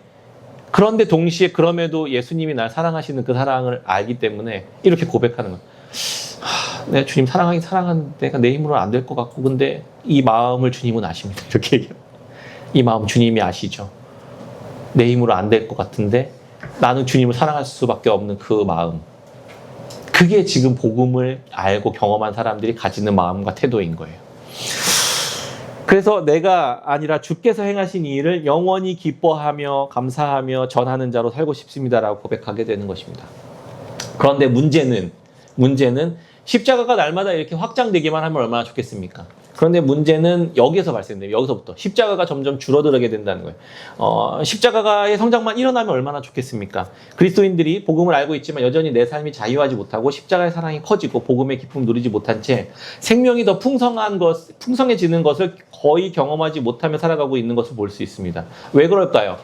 동시에 그럼에도 예수님이 날 사랑하시는 그 사랑을 알기 때문에 이렇게 고백하는 거예요. 내가 주님 사랑하긴 사랑하는데 내가 내 힘으로는 안 될 것 같고 근데 이 마음을 주님은 아십니다. 이렇게 얘기해요. 이 마음 주님이 아시죠. 내 힘으로 안 될 것 같은데 나는 주님을 사랑할 수밖에 없는 그 마음. 그게 지금 복음을 알고 경험한 사람들이 가지는 마음과 태도인 거예요. 그래서 내가 아니라 주께서 행하신 이 일을 영원히 기뻐하며 감사하며 전하는 자로 살고 싶습니다라고 고백하게 되는 것입니다. 그런데 문제는 십자가가 날마다 이렇게 확장되기만 하면 얼마나 좋겠습니까? 그런데 문제는 여기에서 발생돼요. 여기서부터 십자가가 점점 줄어들게 된다는 거예요. 십자가의 성장만 일어나면 얼마나 좋겠습니까? 그리스도인들이 복음을 알고 있지만 여전히 내 삶이 자유하지 못하고 십자가의 사랑이 커지고 복음의 기쁨을 누리지 못한 채 생명이 더 풍성해지는 것을 거의 경험하지 못하며 살아가고 있는 것을 볼 수 있습니다. 왜 그럴까요?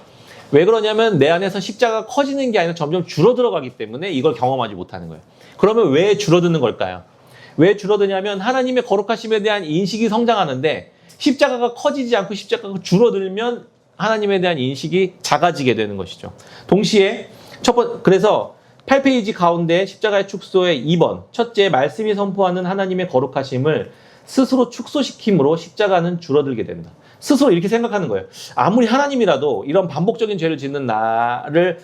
왜 그러냐면 내 안에서 십자가가 커지는 게 아니라 점점 줄어들어가기 때문에 이걸 경험하지 못하는 거예요. 그러면 왜 줄어드는 걸까요? 왜 줄어드냐면 하나님의 거룩하심에 대한 인식이 성장하는데 십자가가 커지지 않고 십자가가 줄어들면 하나님에 대한 인식이 작아지게 되는 것이죠. 동시에 그래서 8페이지 가운데 십자가의 축소의 2번 첫째, 말씀이 선포하는 하나님의 거룩하심을 스스로 축소시킴으로 십자가는 줄어들게 된다. 스스로 이렇게 생각하는 거예요. 아무리 하나님이라도 이런 반복적인 죄를 짓는 나를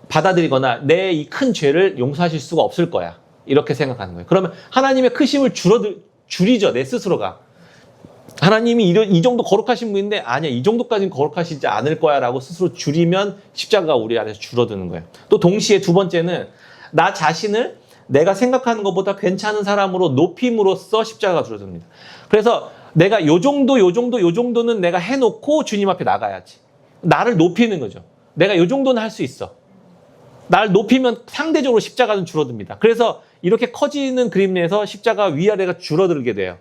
받아들이거나 내 이 큰 죄를 용서하실 수가 없을 거야. 이렇게 생각하는 거예요. 그러면 하나님의 크심을 줄이죠. 내 스스로가. 하나님이 이 정도 거룩하신 분인데 아니야. 이 정도까지는 거룩하시지 않을 거야 라고 스스로 줄이면 십자가가 우리 안에서 줄어드는 거예요. 또 동시에 두 번째는 나 자신을 내가 생각하는 것보다 괜찮은 사람으로 높임으로써 십자가가 줄어듭니다. 그래서 내가 요 정도는 내가 해놓고 주님 앞에 나가야지. 나를 높이는 거죠. 내가 요 정도는 할 수 있어. 나를 높이면 상대적으로 십자가는 줄어듭니다. 그래서 이렇게 커지는 그림 내에서 십자가 위아래가 줄어들게 돼요.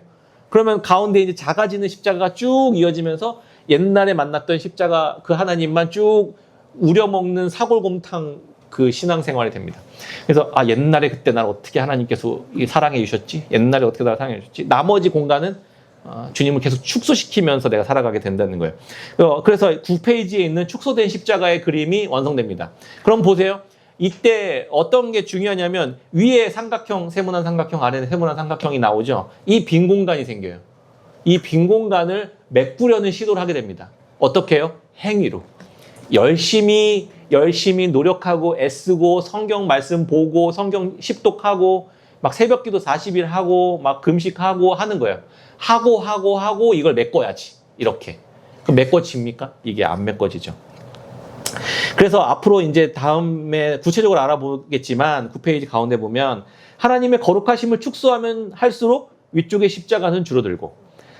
그러면 가운데 이제 작아지는 십자가가 쭉 이어지면서 옛날에 만났던 십자가 그 하나님만 쭉 우려먹는 사골곰탕 그 신앙생활이 됩니다. 그래서 옛날에 그때 나를 어떻게 하나님께서 사랑해 주셨지? 옛날에 어떻게 나를 사랑해 주셨지? 나머지 공간은 주님을 계속 축소시키면서 내가 살아가게 된다는 거예요. 그래서 9페이지에 있는 축소된 십자가의 그림이 완성됩니다. 그럼 보세요. 이때 어떤 게 중요하냐면 위에 삼각형, 세모난 삼각형, 아래에 세모난 삼각형이 나오죠. 이 빈 공간이 생겨요. 이 빈 공간을 메꾸려는 시도를 하게 됩니다. 어떻게 해요? 행위로. 열심히 노력하고 애쓰고 성경 말씀 보고 성경 십독하고 막 새벽기도 40일 하고 막 금식하고 하는 거예요. 하고 이걸 메꿔야지. 이렇게. 그럼 메꿔집니까? 이게 안 메꿔지죠. 그래서 앞으로 이제 다음에 구체적으로 알아보겠지만 9페이지 가운데 보면 하나님의 거룩하심을 축소하면 할수록 위쪽의 십자가는 줄어들고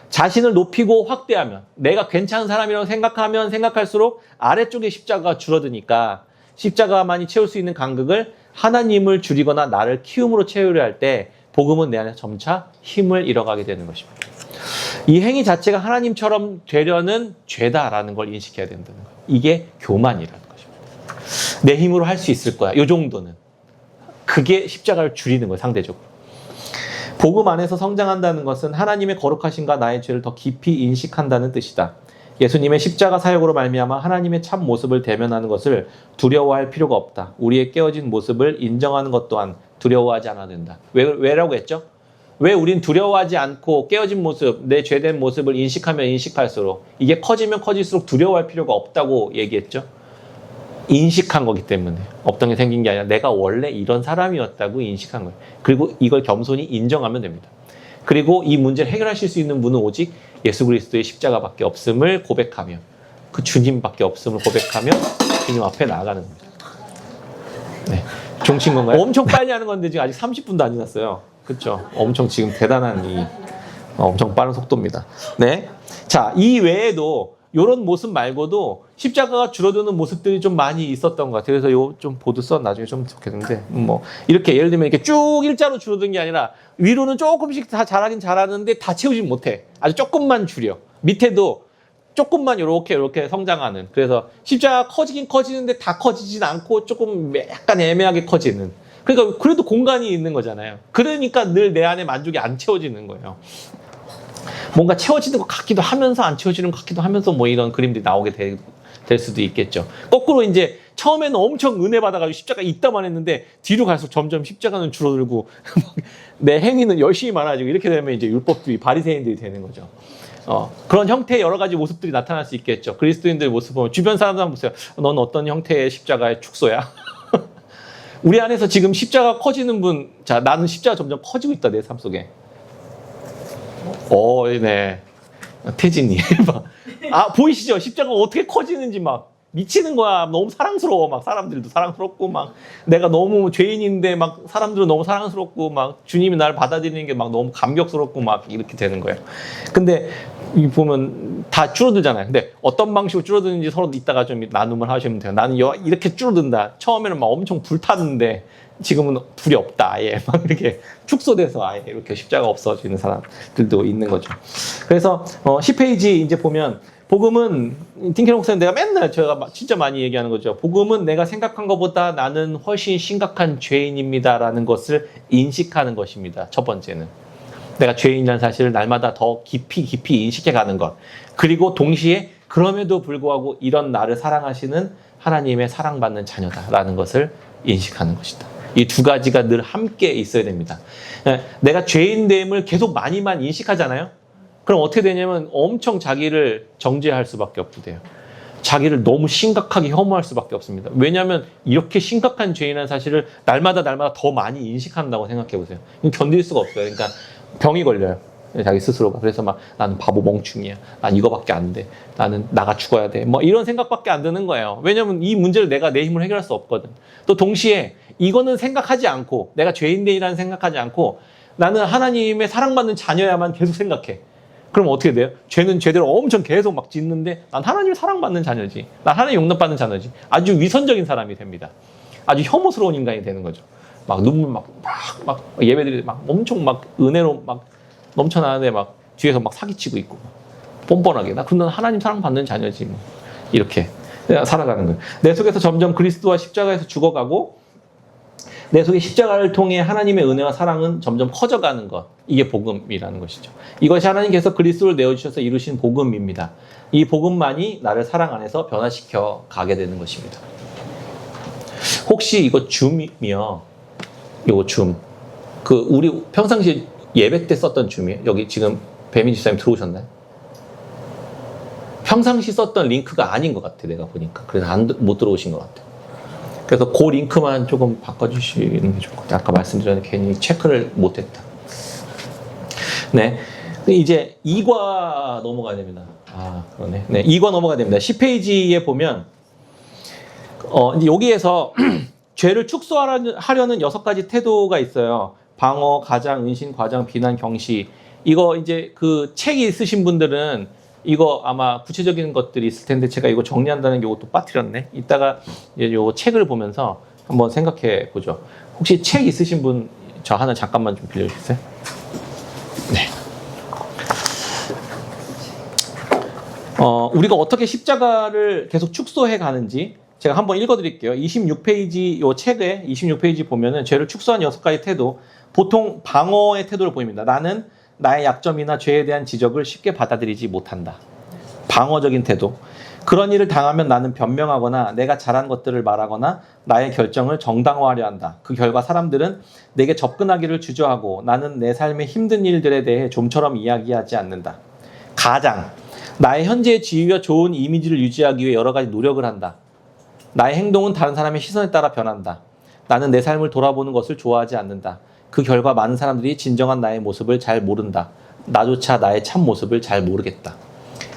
자신을 높이고 확대하면 내가 괜찮은 사람이라고 생각하면 생각할수록 아래쪽의 십자가가 줄어드니까 십자가만이 채울 수 있는 간극을 하나님을 줄이거나 나를 키움으로 채우려 할 때 복음은 내 안에서 점차 힘을 잃어가게 되는 것입니다. 이 행위 자체가 하나님처럼 되려는 죄다라는 걸 인식해야 된다는 거예요. 이게 교만이라는 것입니다. 내 힘으로 할 수 있을 거야. 이 정도는. 그게 십자가를 줄이는 거예요. 상대적으로. 복음 안에서 성장한다는 것은 하나님의 거룩하심과 나의 죄를 더 깊이 인식한다는 뜻이다. 예수님의 십자가 사역으로 말미암아 하나님의 참 모습을 대면하는 것을 두려워할 필요가 없다. 우리의 깨어진 모습을 인정하는 것 또한 두려워하지 않아야 된다. 왜라고 했죠? 왜 우린 두려워하지 않고 깨어진 모습, 내 죄된 모습을 인식하면 인식할수록 이게 커지면 커질수록 두려워할 필요가 없다고 얘기했죠? 인식한 거기 때문에 없던 게 생긴 게 아니라 내가 원래 이런 사람이었다고 인식한 거예요. 그리고 이걸 겸손히 인정하면 됩니다. 그리고 이 문제를 해결하실 수 있는 분은 오직 예수 그리스도의 십자가밖에 없음을 고백하며 그 주님밖에 없음을 고백하며 주님 앞에 나아가는 겁니다. 네. 종친 건가요? 엄청 빨리 하는 건데 지금 아직 30분도 안 지났어요. 그렇죠? 엄청 지금 대단한 엄청 빠른 속도입니다. 네. 자, 이 외에도 이런 모습 말고도 십자가가 줄어드는 모습들이 좀 많이 있었던 것 같아요. 그래서 요 좀 보드 써 나중에 좀 좋겠는데 이렇게 예를 들면 이렇게 쭉 일자로 줄어든 게 아니라 위로는 조금씩 다 잘하긴 잘하는데 다 채우진 못해. 아주 조금만 줄여. 밑에도 조금만 이렇게 성장하는. 그래서 십자가 커지긴 커지는데 다 커지진 않고 조금 약간 애매하게 커지는. 그러니까 그래도 공간이 있는 거잖아요. 그러니까 늘 내 안에 만족이 안 채워지는 거예요. 뭔가 채워지는 것 같기도 하면서 안 채워지는 것 같기도 하면서 이런 그림들이 나오게 될 수도 있겠죠. 거꾸로 이제 처음에는 엄청 은혜 받아가지고 십자가 있다만 했는데 뒤로 갈수록 점점 십자가는 줄어들고 내 행위는 열심히 많아지고 이렇게 되면 이제 율법주의 바리새인들이 되는 거죠. 그런 형태의 여러 가지 모습들이 나타날 수 있겠죠. 그리스도인들 모습 보면 주변 사람들 한번 보세요. 넌 어떤 형태의 십자가의 축소야? 우리 안에서 지금 십자가 커지는 분, 자, 나는 십자가 점점 커지고 있다, 내 삶 속에. 네. 태진이 막, 보이시죠? 십자가가 어떻게 커지는지 막 미치는 거야. 너무 사랑스러워. 막 사람들도 사랑스럽고 막 내가 너무 죄인인데 막 사람들은 너무 사랑스럽고 막 주님이 나를 받아들이는 게 막 너무 감격스럽고 막 이렇게 되는 거예요. 근데 이 보면 다 줄어들잖아요. 근데 어떤 방식으로 줄어드는지 서로 이따가 좀 나눔을 하시면 돼요. 나는 이렇게 줄어든다. 처음에는 막 엄청 불탔는데 지금은 불이 없다. 아예 막 이렇게 축소돼서 아예 이렇게 십자가 없어지는 사람들도 있는 거죠. 그래서 10페이지 이제 보면 복음은 틴케런 목사님 내가 맨날 제가 진짜 많이 얘기하는 거죠. 복음은 내가 생각한 것보다 나는 훨씬 심각한 죄인입니다라는 것을 인식하는 것입니다. 첫 번째는 내가 죄인이라는 사실을 날마다 더 깊이 인식해 가는 것. 그리고 동시에 그럼에도 불구하고 이런 나를 사랑하시는 하나님의 사랑받는 자녀다라는 것을 인식하는 것이다. 이 두 가지가 늘 함께 있어야 됩니다. 내가 죄인됨을 계속 많이만 인식하잖아요. 그럼 어떻게 되냐면 엄청 자기를 정죄할 수밖에 없게 돼요. 자기를 너무 심각하게 혐오할 수밖에 없습니다. 왜냐하면 이렇게 심각한 죄인이라는 사실을 날마다 더 많이 인식한다고 생각해 보세요. 견딜 수가 없어요. 그러니까 병이 걸려요. 자기 스스로가. 그래서 막 나는 바보 멍충이야. 난 이거밖에 안 돼. 나는 나가 죽어야 돼. 뭐 이런 생각밖에 안 드는 거예요. 왜냐하면 이 문제를 내가 내 힘으로 해결할 수 없거든. 또 동시에 이거는 생각하지 않고 내가 죄인됨이라는 생각하지 않고 나는 하나님의 사랑받는 자녀야만 계속 생각해. 그럼 어떻게 돼요? 죄는 죄대로 엄청 계속 막 짓는데 난 하나님의 사랑받는 자녀지. 난 하나님 용납받는 자녀지. 아주 위선적인 사람이 됩니다. 아주 혐오스러운 인간이 되는 거죠. 막 눈물 막 예배들이 막 엄청 막 은혜로 막 넘쳐나는데 막 뒤에서 막 사기치고 있고 뻔뻔하게 나 그럼 난 하나님 사랑받는 자녀지 뭐. 이렇게 살아가는 거예요. 내 속에서 점점 그리스도와 십자가에서 죽어가고 내 속에 십자가를 통해 하나님의 은혜와 사랑은 점점 커져가는 것. 이게 복음이라는 것이죠. 이것이 하나님께서 그리스도를 내어주셔서 이루신 복음입니다. 이 복음만이 나를 사랑 안에서 변화시켜 가게 되는 것입니다. 혹시 이거 줌이요? 이거 줌. 우리 평상시에 예배 때 썼던 줌이에요? 여기 지금 배민지 집사님 들어오셨나요? 평상시 썼던 링크가 아닌 것 같아, 내가 보니까. 그래서 못 들어오신 것 같아. 그래서 그 링크만 조금 바꿔주시는 게 좋을 것 같아요. 아까 말씀드렸는데 괜히 체크를 못했다. 네. 이제 2과 넘어가야 됩니다. 그러네. 네. 2과 넘어가야 됩니다. 10페이지에 보면, 이제 여기에서 죄를 축소하려는 6가지 태도가 있어요. 방어, 가장, 은신, 과장, 비난, 경시. 이거 이제 그 책이 있으신 분들은 이거 아마 구체적인 것들이 있을 텐데 제가 이거 정리한다는 게 이것도 빠뜨렸네. 이따가 이제 요 책을 보면서 한번 생각해 보죠. 혹시 책 있으신 분 저 하나 잠깐만 좀 빌려주세요. 네. 우리가 어떻게 십자가를 계속 축소해 가는지 제가 한번 읽어드릴게요. 26페이지 요 책에 26페이지 보면은 죄를 축소한 6가지 태도. 보통 방어의 태도를 보입니다. 나는 나의 약점이나 죄에 대한 지적을 쉽게 받아들이지 못한다. 방어적인 태도. 그런 일을 당하면 나는 변명하거나 내가 잘한 것들을 말하거나 나의 결정을 정당화하려 한다. 그 결과 사람들은 내게 접근하기를 주저하고 나는 내 삶의 힘든 일들에 대해 좀처럼 이야기하지 않는다. 가장. 나의 현재의 지위와 좋은 이미지를 유지하기 위해 여러 가지 노력을 한다. 나의 행동은 다른 사람의 시선에 따라 변한다. 나는 내 삶을 돌아보는 것을 좋아하지 않는다. 그 결과 많은 사람들이 진정한 나의 모습을 잘 모른다. 나조차 나의 참 모습을 잘 모르겠다.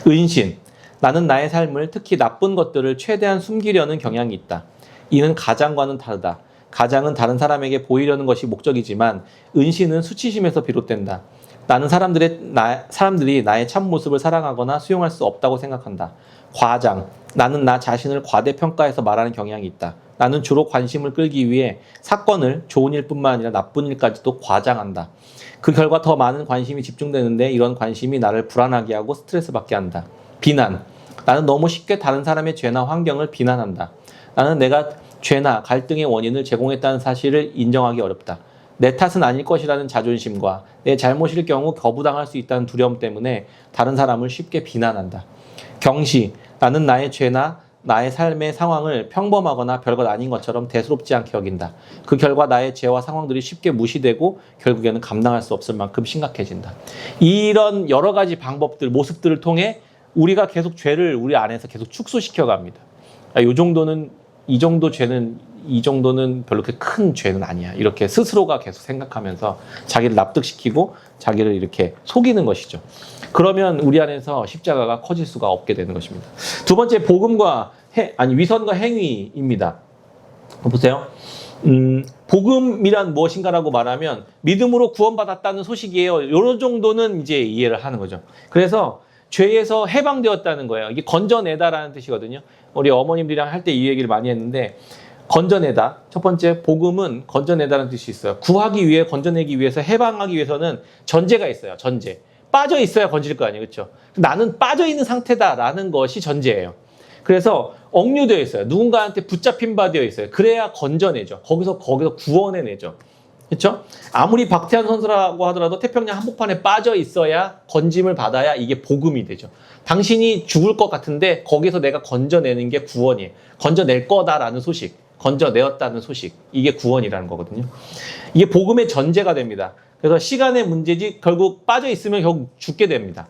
은신. 나는 나의 삶을 특히 나쁜 것들을 최대한 숨기려는 경향이 있다. 이는 가장과는 다르다. 가장은 다른 사람에게 보이려는 것이 목적이지만 은신은 수치심에서 비롯된다. 나는 사람들이 나의 참 모습을 사랑하거나 수용할 수 없다고 생각한다. 과장. 나는 나 자신을 과대평가해서 말하는 경향이 있다. 나는 주로 관심을 끌기 위해 사건을 좋은 일뿐만 아니라 나쁜 일까지도 과장한다. 그 결과 더 많은 관심이 집중되는데 이런 관심이 나를 불안하게 하고 스트레스 받게 한다. 비난. 나는 너무 쉽게 다른 사람의 죄나 환경을 비난한다. 나는 내가 죄나 갈등의 원인을 제공했다는 사실을 인정하기 어렵다. 내 탓은 아닐 것이라는 자존심과 내 잘못일 경우 거부당할 수 있다는 두려움 때문에 다른 사람을 쉽게 비난한다. 경시. 나는 나의 죄나 나의 삶의 상황을 평범하거나 별것 아닌 것처럼 대수롭지 않게 여긴다. 그 결과 나의 죄와 상황들이 쉽게 무시되고 결국에는 감당할 수 없을 만큼 심각해진다. 이런 여러 가지 방법들, 모습들을 통해 우리가 계속 죄를 우리 안에서 계속 축소시켜 갑니다. 이 정도 죄는 이 정도는 별로 그렇게 큰 죄는 아니야. 이렇게 스스로가 계속 생각하면서 자기를 납득시키고 자기를 이렇게 속이는 것이죠. 그러면 우리 안에서 십자가가 커질 수가 없게 되는 것입니다. 두 번째, 복음과 위선과 행위입니다. 보세요. 복음이란 무엇인가라고 말하면 믿음으로 구원받았다는 소식이에요. 이런 정도는 이제 이해를 하는 거죠. 그래서 죄에서 해방되었다는 거예요. 이게 건져내다라는 뜻이거든요. 우리 어머님들이랑 할 때 이 얘기를 많이 했는데, 건져내다. 첫 번째, 복음은 건져내다라는 뜻이 있어요. 구하기 위해, 건져내기 위해서, 해방하기 위해서는 전제가 있어요. 전제. 빠져 있어야 건질 거 아니에요. 그렇죠? 나는 빠져 있는 상태다라는 것이 전제예요. 그래서 억류되어 있어요. 누군가한테 붙잡힌 바 되어 있어요. 그래야 건져내죠. 거기서 구원해내죠. 그렇죠? 아무리 박태환 선수라고 하더라도 태평양 한복판에 빠져 있어야 건짐을 받아야 이게 복음이 되죠. 당신이 죽을 것 같은데 거기서 내가 건져내는 게 구원이에요. 건져낼 거다라는 소식, 건져내었다는 소식, 이게 구원이라는 거거든요. 이게 복음의 전제가 됩니다. 그래서 시간의 문제지 결국 빠져 있으면 결국 죽게 됩니다.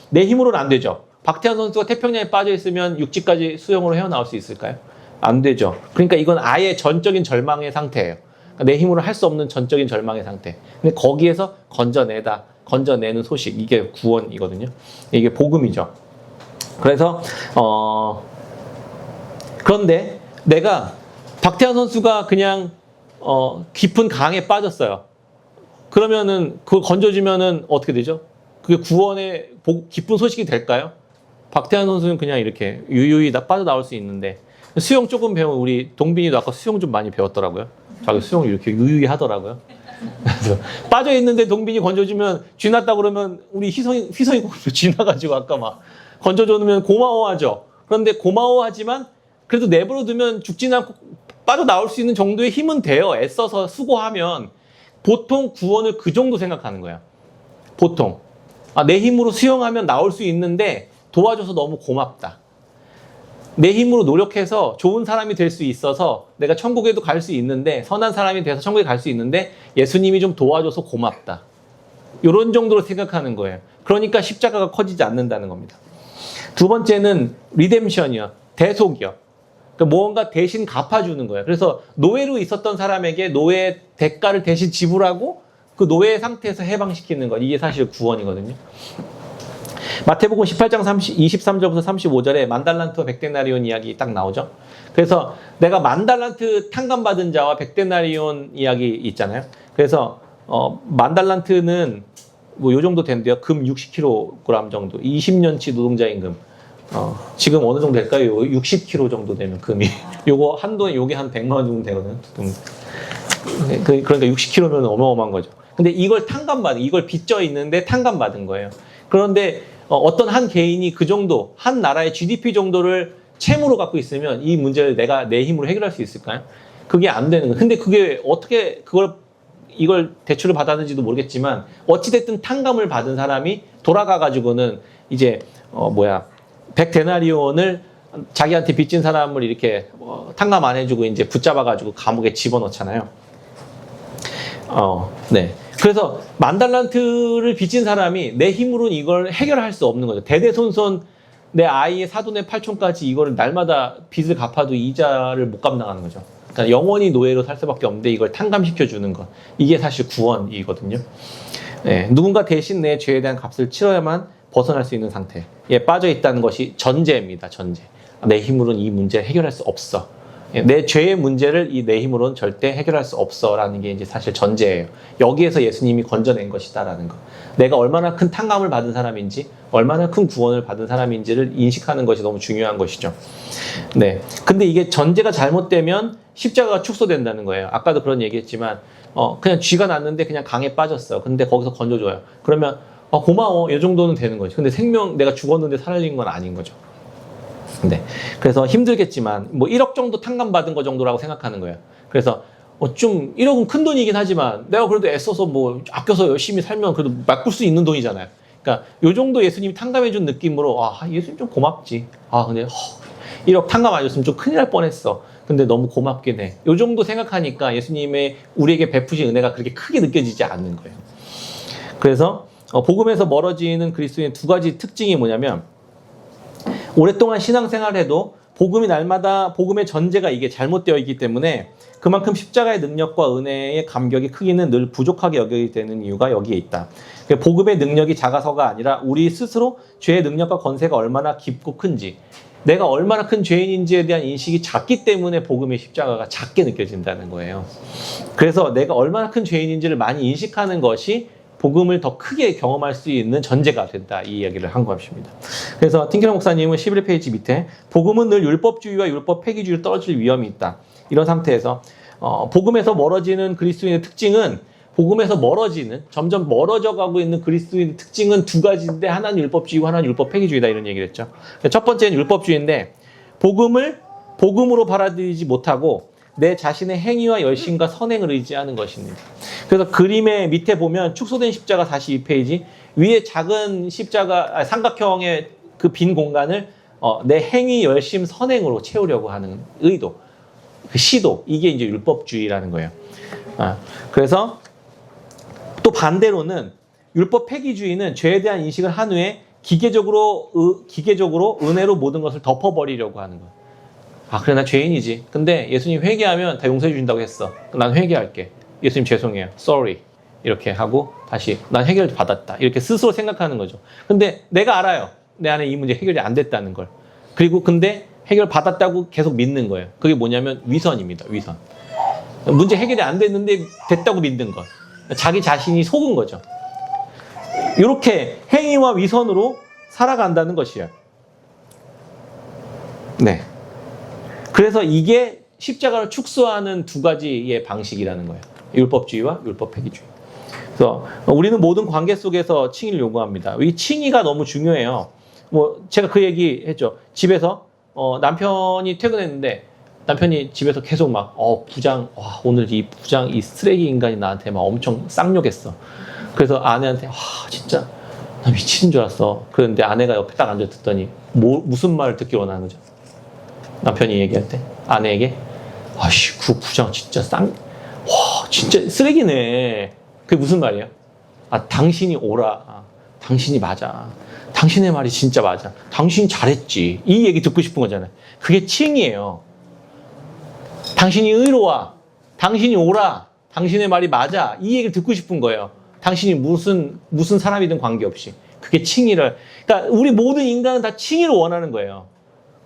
내 힘으로는 안 되죠. 박태환 선수가 태평양에 빠져 있으면 육지까지 수영으로 헤어나올 수 있을까요? 안 되죠. 그러니까 이건 아예 전적인 절망의 상태예요. 내 힘으로 할 수 없는 전적인 절망의 상태. 근데 거기에서 건져내는 소식, 이게 구원이거든요. 이게 복음이죠. 그래서 그런데 내가 박태환 선수가 그냥 깊은 강에 빠졌어요. 그러면은 그걸 건져주면은 어떻게 되죠? 그게 구원의 기쁜 소식이 될까요? 박태환 선수는 그냥 이렇게 유유히 빠져나올 수 있는데, 수영 조금 배운 우리 동빈이도 아까 수영 좀 많이 배웠더라고요. 자기 수영을 이렇게 유유히 하더라고요. 그래서 빠져있는데 동빈이 건져주면 쥐났다 그러면 우리 희성이 쥐나가지고 아까 막 건져주면 고마워하죠. 그런데 고마워하지만 그래도 내버려 두면 죽진 않고 빠져나올 수 있는 정도의 힘은 돼요. 애써서 수고하면. 보통 구원을 그 정도 생각하는 거야. 보통. 내 힘으로 수영하면 나올 수 있는데 도와줘서 너무 고맙다. 내 힘으로 노력해서 좋은 사람이 될 수 있어서 내가 천국에도 갈 수 있는데, 선한 사람이 돼서 천국에 갈 수 있는데 예수님이 좀 도와줘서 고맙다. 이런 정도로 생각하는 거예요. 그러니까 십자가가 커지지 않는다는 겁니다. 두 번째는 리뎀션이요. 대속이요. 그러니까 무언가 대신 갚아주는 거예요. 그래서 노예로 있었던 사람에게 노예의 대가를 대신 지불하고 그 노예 상태에서 해방시키는 것. 이게 사실 구원이거든요. 마태복음 18장 23절부터 35절에 만달란트와 백데나리온 이야기 딱 나오죠. 그래서 내가 만달란트 탕감받은 자와 백데나리온 이야기 있잖아요. 그래서 만달란트는 뭐 요 정도 된대요. 금 60kg 정도. 20년치 노동자 임금. 지금 어느 정도 될까요? 60kg 정도 되면 금이. 요거 한도에 요게 한 100만 원 정도 되거든요. 그러니까 60kg면 어마어마한 거죠. 근데 이걸 이걸 빚져 있는데 탕감받은 거예요. 그런데 어떤 한 개인이 그 정도, 한 나라의 GDP 정도를 채무로 갖고 있으면 이 문제를 내가 내 힘으로 해결할 수 있을까요? 그게 안 되는 거예요. 근데 그게 어떻게 이걸 대출을 받았는지도 모르겠지만 어찌됐든 탕감을 받은 사람이 돌아가가지고는 이제 100데나리온을 자기한테 빚진 사람을 이렇게 탕감 안 해주고 이제 붙잡아가지고 감옥에 집어넣잖아요. 네. 그래서 만달란트를 빚진 사람이 내 힘으로는 이걸 해결할 수 없는 거죠. 대대손손 내 아이의 사돈의 팔촌까지 이거를 날마다 빚을 갚아도 이자를 못 감당하는 거죠. 그러니까 영원히 노예로 살 수밖에 없는데 이걸 탕감시켜주는 것. 이게 사실 구원이거든요. 네. 누군가 대신 내 죄에 대한 값을 치러야만 벗어날 수 있는 상태에 빠져있다는 것이 전제입니다. 전제. 내 힘으로는 이 문제를 해결할 수 없어. 내 죄의 문제를 내 힘으로는 절대 해결할 수 없어라는 게 이제 사실 전제예요. 여기에서 예수님이 건져낸 것이다라는 거. 내가 얼마나 큰 탕감을 받은 사람인지, 얼마나 큰 구원을 받은 사람인지를 인식하는 것이 너무 중요한 것이죠. 네. 근데 이게 전제가 잘못되면 십자가가 축소된다는 거예요. 아까도 그런 얘기했지만, 그냥 쥐가 났는데 그냥 강에 빠졌어. 근데 거기서 건져줘요. 그러면 고마워. 이 정도는 되는 거죠. 근데 내가 죽었는데 살린 건 아닌 거죠. 네. 그래서 힘들겠지만 1억 정도 탕감받은 거 정도라고 생각하는 거예요. 그래서 좀 1억은 큰 돈이긴 하지만 내가 그래도 애써서 아껴서 열심히 살면 그래도 메꿀 수 있는 돈이잖아요. 그러니까 요 정도 예수님이 탕감해준 느낌으로 예수님 좀 고맙지. 근데 1억 탕감 안 줬으면 좀 큰일 날 뻔했어. 근데 너무 고맙긴 해. 요 정도 생각하니까 예수님의 우리에게 베푸신 은혜가 그렇게 크게 느껴지지 않는 거예요. 그래서 복음에서 멀어지는 그리스도인의 두 가지 특징이 뭐냐면, 오랫동안 신앙생활을 해도 복음이 날마다 복음의 전제가 이게 잘못되어 있기 때문에 그만큼 십자가의 능력과 은혜의 감격의 크기는 늘 부족하게 여겨지게 되는 이유가 여기에 있다. 복음의 능력이 작아서가 아니라 우리 스스로 죄의 능력과 권세가 얼마나 깊고 큰지, 내가 얼마나 큰 죄인인지에 대한 인식이 작기 때문에 복음의 십자가가 작게 느껴진다는 거예요. 그래서 내가 얼마나 큰 죄인인지를 많이 인식하는 것이 복음을 더 크게 경험할 수 있는 전제가 된다, 이 이야기를 한 것입니다. 그래서 틴케러 목사님은 11페이지 밑에 복음은 늘 율법주의와 율법 폐기주의로 떨어질 위험이 있다. 이런 상태에서 복음에서 멀어지는 그리스도인의 특징은, 복음에서 멀어지는, 점점 멀어져 가고 있는 그리스도인의 특징은 두 가지인데, 하나는 율법주의고 하나는 율법 폐기주의다, 이런 얘기를 했죠. 첫 번째는 율법주의인데, 복음을 복음으로 받아들이지 못하고 내 자신의 행위와 열심과 선행을 의지하는 것입니다. 그래서 그림의 밑에 보면 축소된 십자가 42페이지, 위에 작은 십자가, 삼각형의 그 빈 공간을 내 행위, 열심, 선행으로 채우려고 하는 의도, 그 시도, 이게 이제 율법주의라는 거예요. 그래서 또 반대로는 율법 폐기주의는 죄에 대한 인식을 한 후에 기계적으로 은혜로 모든 것을 덮어버리려고 하는 거예요. 그래, 나 죄인이지. 근데 예수님 회개하면 다 용서해 주신다고 했어. 난 회개할게. 예수님 죄송해요. Sorry. 이렇게 하고 다시 난 해결 받았다. 이렇게 스스로 생각하는 거죠. 근데 내가 알아요. 내 안에 이 문제 해결이 안 됐다는 걸. 그리고 근데 해결 받았다고 계속 믿는 거예요. 그게 뭐냐면 위선입니다. 위선. 문제 해결이 안 됐는데 됐다고 믿는 것. 자기 자신이 속은 거죠. 이렇게 행위와 위선으로 살아간다는 것이에요. 네. 그래서 이게 십자가를 축소하는 두 가지의 방식이라는 거예요. 율법주의와 율법 폐기주의. 그래서 우리는 모든 관계 속에서 칭의를 요구합니다. 이 칭의가 너무 중요해요. 제가 그 얘기 했죠. 집에서 남편이 퇴근했는데 남편이 집에서 계속 막 부장, 오늘 이 부장, 이 쓰레기 인간이 나한테 막 엄청 쌍욕했어. 그래서 아내한테 진짜 나 미치는 줄 알았어. 그런데 아내가 옆에 딱 앉아 듣더니 무슨 말을 듣기 원하는 거죠? 남편이 얘기할 때 아내에게 그 부장 진짜 진짜 쓰레기네. 그게 무슨 말이에요? 당신이 옳아. 당신이 맞아. 당신의 말이 진짜 맞아. 당신이 잘했지. 이 얘기 듣고 싶은 거잖아요. 그게 칭이에요. 당신이 의로워. 당신이 옳아. 당신의 말이 맞아. 이 얘기를 듣고 싶은 거예요. 당신이 무슨 사람이든 관계없이. 그게 칭의를. 그러니까 우리 모든 인간은 다 칭의를 원하는 거예요.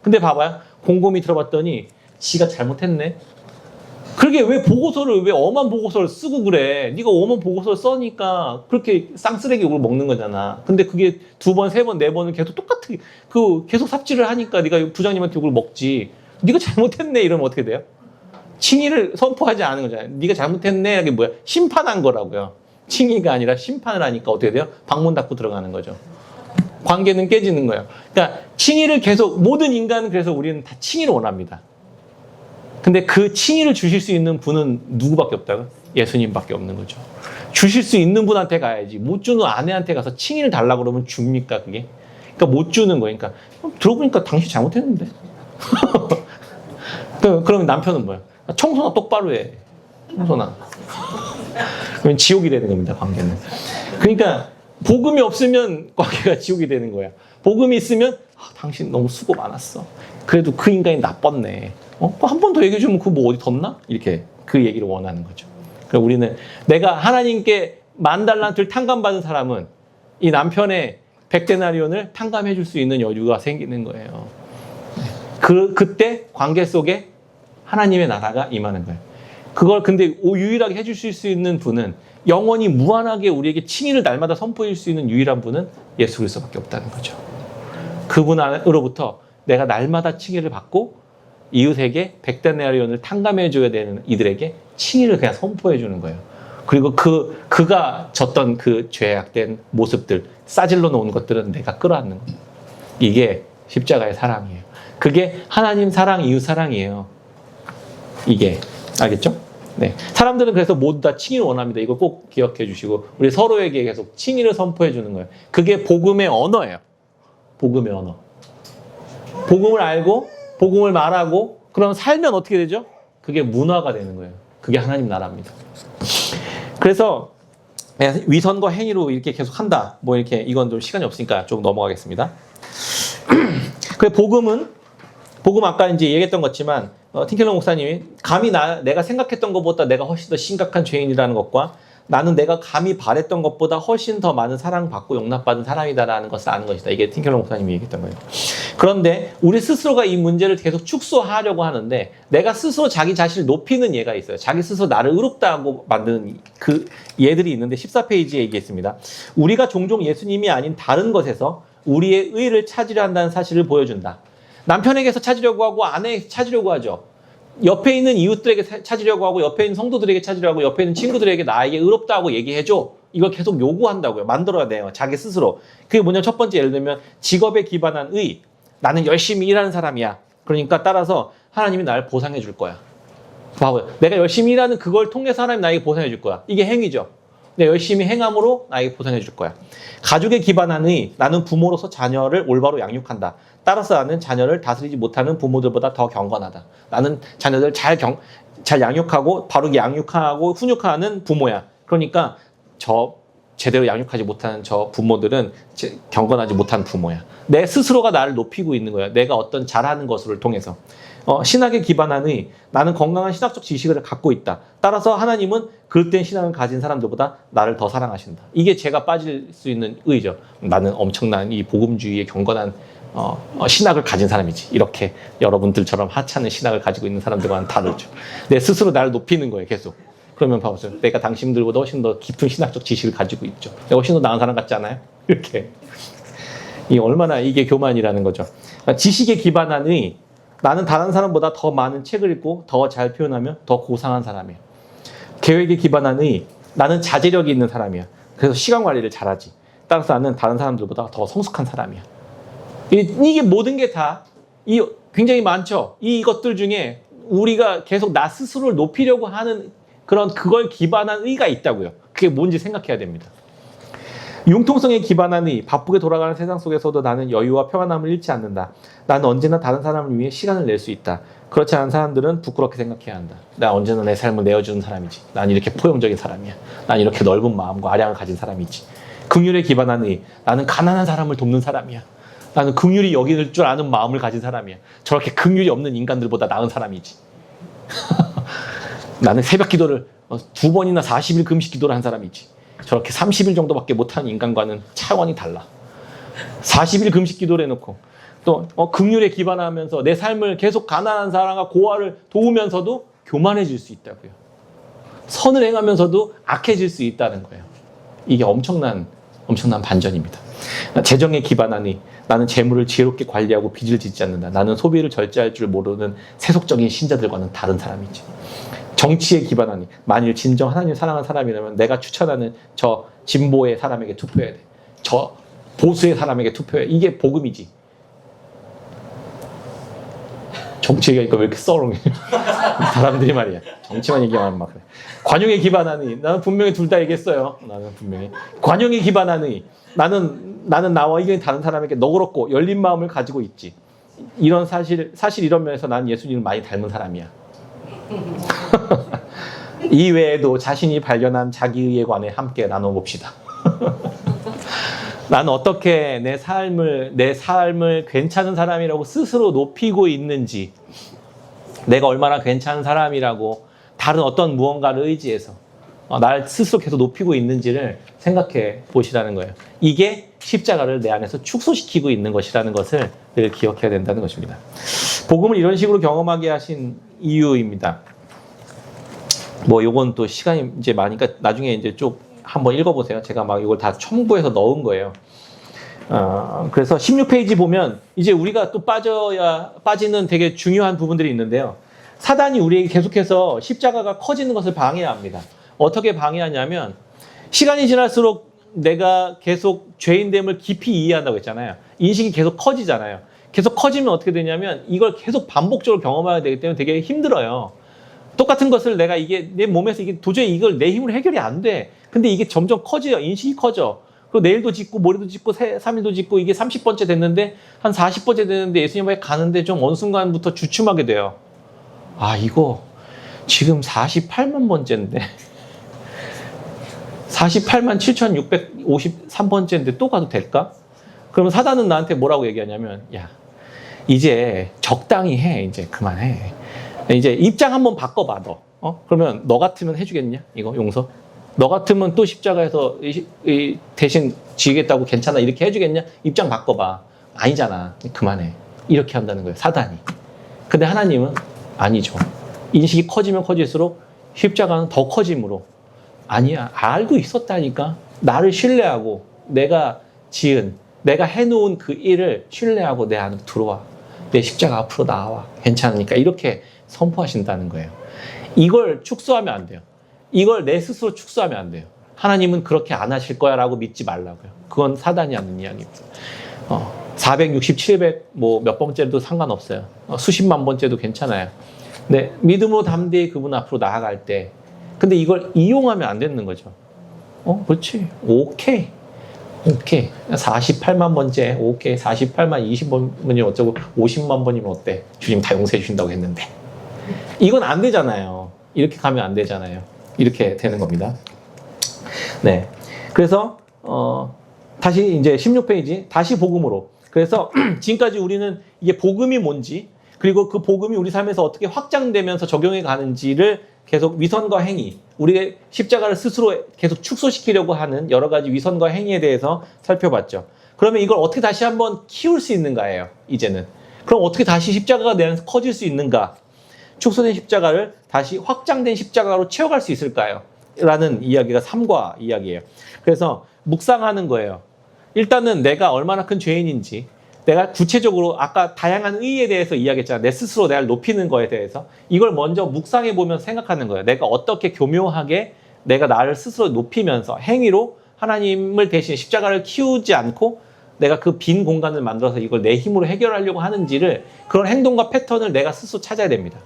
근데 봐봐요. 곰곰이 들어봤더니 지가 잘못했네. 그러게 왜 엄한 보고서를 쓰고 그래. 네가 엄한 보고서를 써니까 그렇게 쌍쓰레기 욕을 먹는 거잖아. 근데 그게 2번, 3번, 4번을 계속 똑같이 계속 삽질을 하니까 네가 부장님한테 욕을 먹지. 네가 잘못했네 이러면 어떻게 돼요? 칭의를 선포하지 않은 거잖아요. 네가 잘못했네. 이게 뭐야? 심판한 거라고요. 칭의가 아니라 심판을 하니까 어떻게 돼요? 방문 닫고 들어가는 거죠. 관계는 깨지는 거예요. 그러니까 칭의를 계속, 모든 인간은 그래서 우리는 다 칭의를 원합니다. 근데 그 칭의를 주실 수 있는 분은 누구밖에 없다고요? 예수님밖에 없는 거죠. 주실 수 있는 분한테 가야지. 못 주는 아내한테 가서 칭의를 달라고 그러면 줍니까 그게? 그러니까 못 주는 거예요. 그러니까 들어보니까 당신 잘못했는데. 그러면 남편은 뭐야? 청소나 똑바로 해. 청소나. 그러면 지옥이 되는 겁니다, 관계는. 그러니까 복음이 없으면 관계가 지옥이 되는 거야. 복음이 있으면 당신 너무 수고 많았어. 그래도 그 인간이 나빴네. 한 번 더 얘기해주면 그 어디 덧나? 이렇게 그 얘기를 원하는 거죠. 그래서 우리는 내가 하나님께 10,000달란트를 탕감받은 사람은 이 남편의 100데나리온을 탕감해 줄 수 있는 여유가 생기는 거예요. 그때 관계 속에 하나님의 나라가 임하는 거예요. 그걸 근데 유일하게 해주실 수 있는 분은, 영원히 무한하게 우리에게 칭의를 날마다 선포해 줄 수 있는 유일한 분은 예수 그리스도밖에 없다는 거죠. 그분으로부터 내가 날마다 칭의를 받고 이웃에게 100데나리온을 탕감해 줘야 되는 이들에게 칭의를 그냥 선포해 주는 거예요. 그리고 그가 졌던 그 죄악된 모습들, 싸질러 놓은 것들은 내가 끌어안는 겁니다. 이게 십자가의 사랑이에요. 그게 하나님 사랑, 이웃 사랑이에요. 이게. 알겠죠? 네. 사람들은 그래서 모두 다 칭의를 원합니다. 이거 꼭 기억해 주시고, 우리 서로에게 계속 칭의를 선포해 주는 거예요. 그게 복음의 언어예요. 복음의 언어. 복음을 알고, 복음을 말하고, 그럼 살면 어떻게 되죠? 그게 문화가 되는 거예요. 그게 하나님 나라입니다. 그래서 위선과 행위로 이렇게 계속 한다. 이건 좀 시간이 없으니까 좀 넘어가겠습니다. 그 복음은 복음 아까 이제 얘기했던 것지만 틴켈러 목사님이 감히 내가 생각했던 것보다 내가 훨씬 더 심각한 죄인이라는 것과 나는 내가 감히 바랬던 것보다 훨씬 더 많은 사랑받고 용납받은 사람이다라는 것을 아는 것이다. 이게 틴켈러 목사님이 얘기했던 거예요. 그런데 우리 스스로가 이 문제를 계속 축소하려고 하는데 내가 스스로 자기 자신을 높이는 예가 있어요. 자기 스스로 나를 의롭다고 만드는 그 예들이 있는데 14페이지에 얘기했습니다. 우리가 종종 예수님이 아닌 다른 것에서 우리의 의를 찾으려 한다는 사실을 보여준다. 남편에게서 찾으려고 하고 아내에게서 찾으려고 하죠. 옆에 있는 이웃들에게 찾으려고 하고 옆에 있는 성도들에게 찾으려고 하고 옆에 있는 친구들에게 나에게 의롭다고 얘기해줘. 이걸 계속 요구한다고요. 만들어야 돼요. 자기 스스로. 그게 뭐냐면 첫 번째 예를 들면 직업에 기반한 의. 나는 열심히 일하는 사람이야. 그러니까 따라서 하나님이 나를 보상해 줄 거야. 봐봐요. 내가 열심히 일하는 그걸 통해서 하나님이 나에게 보상해 줄 거야. 이게 행위죠. 내가 열심히 행함으로 나에게 보상해 줄 거야. 가족에 기반한 의. 나는 부모로서 자녀를 올바로 양육한다. 따라서 나는 자녀를 다스리지 못하는 부모들보다 더 경건하다. 나는 자녀들 잘 양육하고 바르게 양육하고 훈육하는 부모야. 그러니까 제대로 양육하지 못하는 저 부모들은 경건하지 못한 부모야. 내 스스로가 나를 높이고 있는 거야. 내가 어떤 잘하는 것을 통해서. 신학에 기반한 의. 나는 건강한 신학적 지식을 갖고 있다. 따라서 하나님은 그릇된 신앙을 가진 사람들보다 나를 더 사랑하신다. 이게 제가 빠질 수 있는 의죠. 나는 엄청난 이 복음주의의 경건한 신학을 가진 사람이지. 이렇게 여러분들처럼 하찮은 신학을 가지고 있는 사람들과는 다르죠. 내 스스로 나를 높이는 거예요, 계속. 그러면 봐보세요. 내가 당신들보다 훨씬 더 깊은 신학적 지식을 가지고 있죠. 내가 훨씬 더 나은 사람 같지 않아요? 이렇게. 얼마나 이게 교만이라는 거죠. 지식에 기반한 의. 나는 다른 사람보다 더 많은 책을 읽고 더 잘 표현하며 더 고상한 사람이야. 계획에 기반한 의. 나는 자제력이 있는 사람이야. 그래서 시간 관리를 잘하지. 따라서 나는 다른 사람들보다 더 성숙한 사람이야. 이게 모든 게 다 굉장히 많죠. 이것들 중에 우리가 계속 나 스스로를 높이려고 하는 그걸 기반한 의가 있다고요. 그게 뭔지 생각해야 됩니다. 융통성에 기반한 의, 바쁘게 돌아가는 세상 속에서도 나는 여유와 평안함을 잃지 않는다. 나는 언제나 다른 사람을 위해 시간을 낼 수 있다. 그렇지 않은 사람들은 부끄럽게 생각해야 한다. 나 언제나 내 삶을 내어주는 사람이지. 난 이렇게 포용적인 사람이야. 난 이렇게 넓은 마음과 아량을 가진 사람이지. 긍휼에 기반한 의, 나는 가난한 사람을 돕는 사람이야. 나는 긍휼히 여길 줄 아는 마음을 가진 사람이야. 저렇게 긍휼이 없는 인간들보다 나은 사람이지. 나는 새벽 기도를 2번이나 40일 금식 기도를 한 사람이지. 저렇게 30일 정도밖에 못하는 인간과는 차원이 달라. 40일 금식 기도를 해놓고 또 긍휼에 기반하면서 내 삶을 계속 가난한 사람과 고아를 도우면서도 교만해질 수 있다고요. 선을 행하면서도 악해질 수 있다는 거예요. 이게 엄청난 반전입니다. 재정에 기반한 의. 나는 재물을 지혜롭게 관리하고 빚을 짓지 않는다. 나는 소비를 절제할 줄 모르는 세속적인 신자들과는 다른 사람이지. 정치에 기반한 의. 만일 진정 하나님 사랑하는 사람이라면 내가 추천하는 저 진보의 사람에게 투표해야 돼. 저 보수의 사람에게 투표해. 이게 복음이지. 정치 얘기하니까 왜 이렇게 썰렁해. 사람들이 말이야. 정치만 얘기하면 막 그래. 관용에 기반한 의. 나는 분명히 둘 다 얘기했어요. 나는 분명히. 관용에 기반한 의. 나는 나와 의견이 다른 사람에게 너그럽고 열린 마음을 가지고 있지. 이런 사실 이런 면에서 나는 예수님을 많이 닮은 사람이야. 이 외에도 자신이 발견한 자기의에 관해 함께 나눠봅시다. 나는 어떻게 내 삶을 괜찮은 사람이라고 스스로 높이고 있는지, 내가 얼마나 괜찮은 사람이라고 다른 어떤 무언가를 의지해서 나를 스스로 계속 높이고 있는지를 생각해 보시라는 거예요. 이게 십자가를 내 안에서 축소시키고 있는 것이라는 것을 늘 기억해야 된다는 것입니다. 복음을 이런 식으로 경험하게 하신 이유입니다. 요건 또 시간이 이제 많으니까 나중에 이제 쭉 한번 읽어보세요. 제가 막 이걸 다 첨부해서 넣은 거예요. 그래서 16페이지 보면 이제 우리가 또 빠지는 되게 중요한 부분들이 있는데요. 사단이 우리에게 계속해서 십자가가 커지는 것을 방해합니다. 어떻게 방해하냐면 시간이 지날수록 내가 계속 죄인됨을 깊이 이해한다고 했잖아요. 인식이 계속 커지잖아요. 계속 커지면 어떻게 되냐면 이걸 계속 반복적으로 경험해야 되기 때문에 되게 힘들어요. 똑같은 것을 내가 이게 내 몸에서 이게 도저히 이걸 내 힘으로 해결이 안 돼. 근데 이게 점점 커져요. 인식이 커져. 그리고 내일도 짓고 모레도 짓고 3일도 짓고 이게 30번째 됐는데 한 40번째 됐는데 예수님 앞에 가는데 좀 어느 순간부터 주춤하게 돼요. 이거 지금 48만 번째인데 48만 7,653번째인데 또 가도 될까? 그러면 사단은 나한테 뭐라고 얘기하냐면 야, 이제 적당히 해. 이제 그만해. 이제 입장 한번 바꿔봐, 너. 그러면 너 같으면 해주겠냐? 이거 용서? 너 같으면 또 십자가에서 대신 지겠다고 괜찮아? 이렇게 해주겠냐? 입장 바꿔봐. 아니잖아. 그만해. 이렇게 한다는 거예요, 사단이. 근데 하나님은 아니죠. 인식이 커지면 커질수록 십자가는 더 커짐으로 아니야. 알고 있었다니까. 나를 신뢰하고 내가 내가 해놓은 그 일을 신뢰하고 내 안으로 들어와. 내 십자가 앞으로 나와. 괜찮으니까. 이렇게 선포하신다는 거예요. 이걸 축소하면 안 돼요. 이걸 내 스스로 축소하면 안 돼요. 하나님은 그렇게 안 하실 거야 라고 믿지 말라고요. 그건 사단이 하는 이야기입니다. 460, 700 뭐 몇 번째도 상관없어요. 수십만 번째도 괜찮아요. 네, 믿음으로 담대히 그분 앞으로 나아갈 때 근데 이걸 이용하면 안 되는 거죠. 그렇지. 오케이. 48만 번째, 오케이. 48만 20번이면 어쩌고 50만 번이면 어때? 주님 다 용서해 주신다고 했는데. 이건 안 되잖아요. 이렇게 가면 안 되잖아요. 이렇게 되는 겁니다. 네. 그래서, 다시 이제 16페이지, 다시 복음으로. 그래서 지금까지 우리는 이게 복음이 뭔지, 그리고 그 복음이 우리 삶에서 어떻게 확장되면서 적용해 가는지를 계속 위선과 행위, 우리의 십자가를 스스로 계속 축소시키려고 하는 여러 가지 위선과 행위에 대해서 살펴봤죠. 그러면 이걸 어떻게 다시 한번 키울 수 있는가예요, 이제는. 그럼 어떻게 다시 십자가가 내 안에서 커질 수 있는가? 축소된 십자가를 다시 확장된 십자가로 채워갈 수 있을까요? 라는 이야기가 3과 이야기예요. 그래서 묵상하는 거예요. 일단은 내가 얼마나 큰 죄인인지, 내가 구체적으로 아까 다양한 의의에 대해서 이야기했잖아. 내 스스로 내가 높이는 거에 대해서. 이걸 먼저 묵상해 보면서 생각하는 거예요. 내가 어떻게 교묘하게 내가 나를 스스로 높이면서 행위로 하나님을 대신 십자가를 키우지 않고 내가 그 빈 공간을 만들어서 이걸 내 힘으로 해결하려고 하는지를, 그런 행동과 패턴을 내가 스스로 찾아야 됩니다.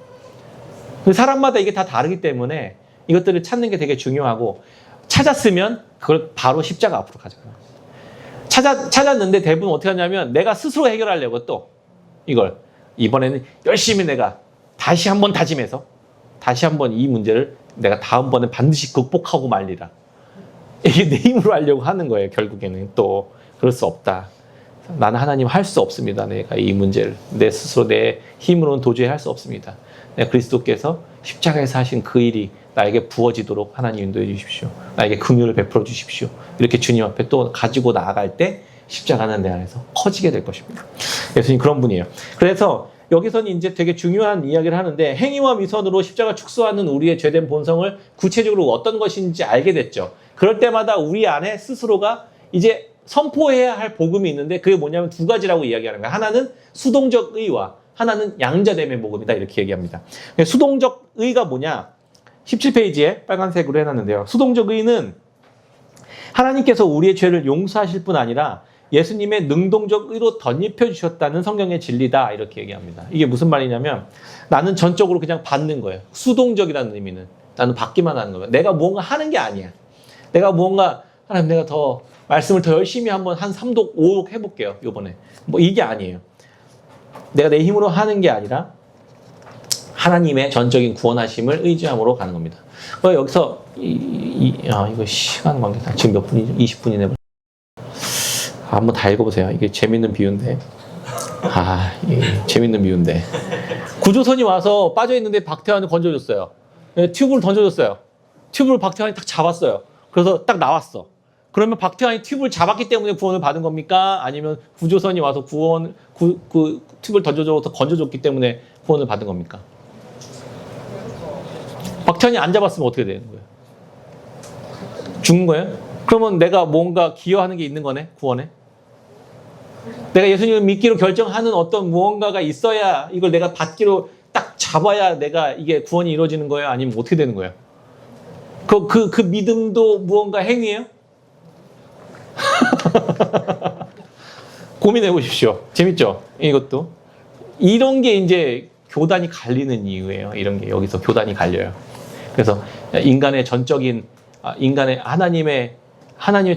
사람마다 이게 다 다르기 때문에 이것들을 찾는 게 되게 중요하고, 찾았으면 그걸 바로 십자가 앞으로 가져가요. 찾았는데 대부분 어떻게 하냐면 내가 스스로 해결하려고 또 이걸 이번에는 열심히 내가 다시 한번 다짐해서 다시 한번 이 문제를 내가 다음번에 반드시 극복하고 말리라. 이게 내 힘으로 하려고 하는 거예요. 결국에는 또 그럴 수 없다. 나는 하나님 할 수 없습니다. 내가 이 문제를 내 스스로 내 힘으로는 도저히 할 수 없습니다. 그리스도께서 십자가에서 하신 그 일이 나에게 부어지도록 하나님 인도해 주십시오. 나에게 긍휼을 베풀어 주십시오. 이렇게 주님 앞에 또 가지고 나아갈 때 십자가는 내 안에서 커지게 될 것입니다. 예수님 그런 분이에요. 그래서 여기서는 이제 되게 중요한 이야기를 하는데, 행위와 미선으로 십자가 축소하는 우리의 죄된 본성을 구체적으로 어떤 것인지 알게 됐죠. 그럴 때마다 우리 안에 스스로가 이제 선포해야 할 복음이 있는데, 그게 뭐냐면 두 가지라고 이야기하는 거예요. 하나는 수동적 의와 하나는 양자됨의 복음이다, 이렇게 얘기합니다. 수동적 의가 뭐냐? 17페이지에 빨간색으로 해놨는데요. 수동적 의는 하나님께서 우리의 죄를 용서하실 뿐 아니라 예수님의 능동적 의로 덧입혀 주셨다는 성경의 진리다, 이렇게 얘기합니다. 이게 무슨 말이냐면 나는 전적으로 그냥 받는 거예요. 수동적이라는 의미는 나는 받기만 하는 거예요. 내가 무언가 하는 게 아니야. 내가 무언가 하나님 내가 더 말씀을 더 열심히 한번 한 3독 5독 해볼게요, 요번에. 뭐 이게 아니에요. 내가 내 힘으로 하는 게 아니라 하나님의 전적인 구원하심을 의지함으로 가는 겁니다. 여기서 이거 시간 관계상 지금 몇 분이죠? 20분이네. 한번 다 읽어보세요. 이게 재밌는 비유인데. 재밌는 비유인데. 구조선이 와서 빠져있는데 박태환을 건져줬어요. 튜브를 던져줬어요. 튜브를 박태환이 딱 잡았어요. 그래서 딱 나왔어. 그러면 박태환이 튜브를 잡았기 때문에 구원을 받은 겁니까? 아니면 구조선이 와서 그 튜브를 던져줘서 건져줬기 때문에 구원을 받은 겁니까? 박태환이 안 잡았으면 어떻게 되는 거예요? 죽는 거예요? 그러면 내가 뭔가 기여하는 게 있는 거네, 구원에? 내가 예수님을 믿기로 결정하는 어떤 무언가가 있어야 이걸 내가 받기로 딱 잡아야 내가 이게 구원이 이루어지는 거예요? 아니면 어떻게 되는 거예요? 그 믿음도 무언가 행위예요? 고민해 보십시오. 재밌죠? 이것도. 이런 게 이제 교단이 갈리는 이유예요. 이런 게 여기서 교단이 갈려요. 그래서 인간의 전적인 하나님의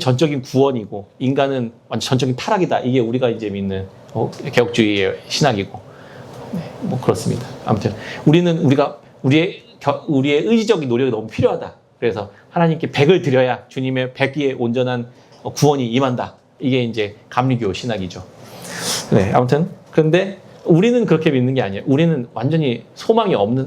전적인 구원이고 인간은 완전 전적인 타락이다. 이게 우리가 이제 믿는 개혁주의의 신학이고, 뭐 그렇습니다. 아무튼 우리의 의지적인 노력이 너무 필요하다. 그래서 하나님께 100을 드려야 주님의 100의 온전한 구원이 임한다. 이게 이제 감리교 신학이죠. 네, 아무튼 그런데 우리는 그렇게 믿는 게 아니에요. 우리는 완전히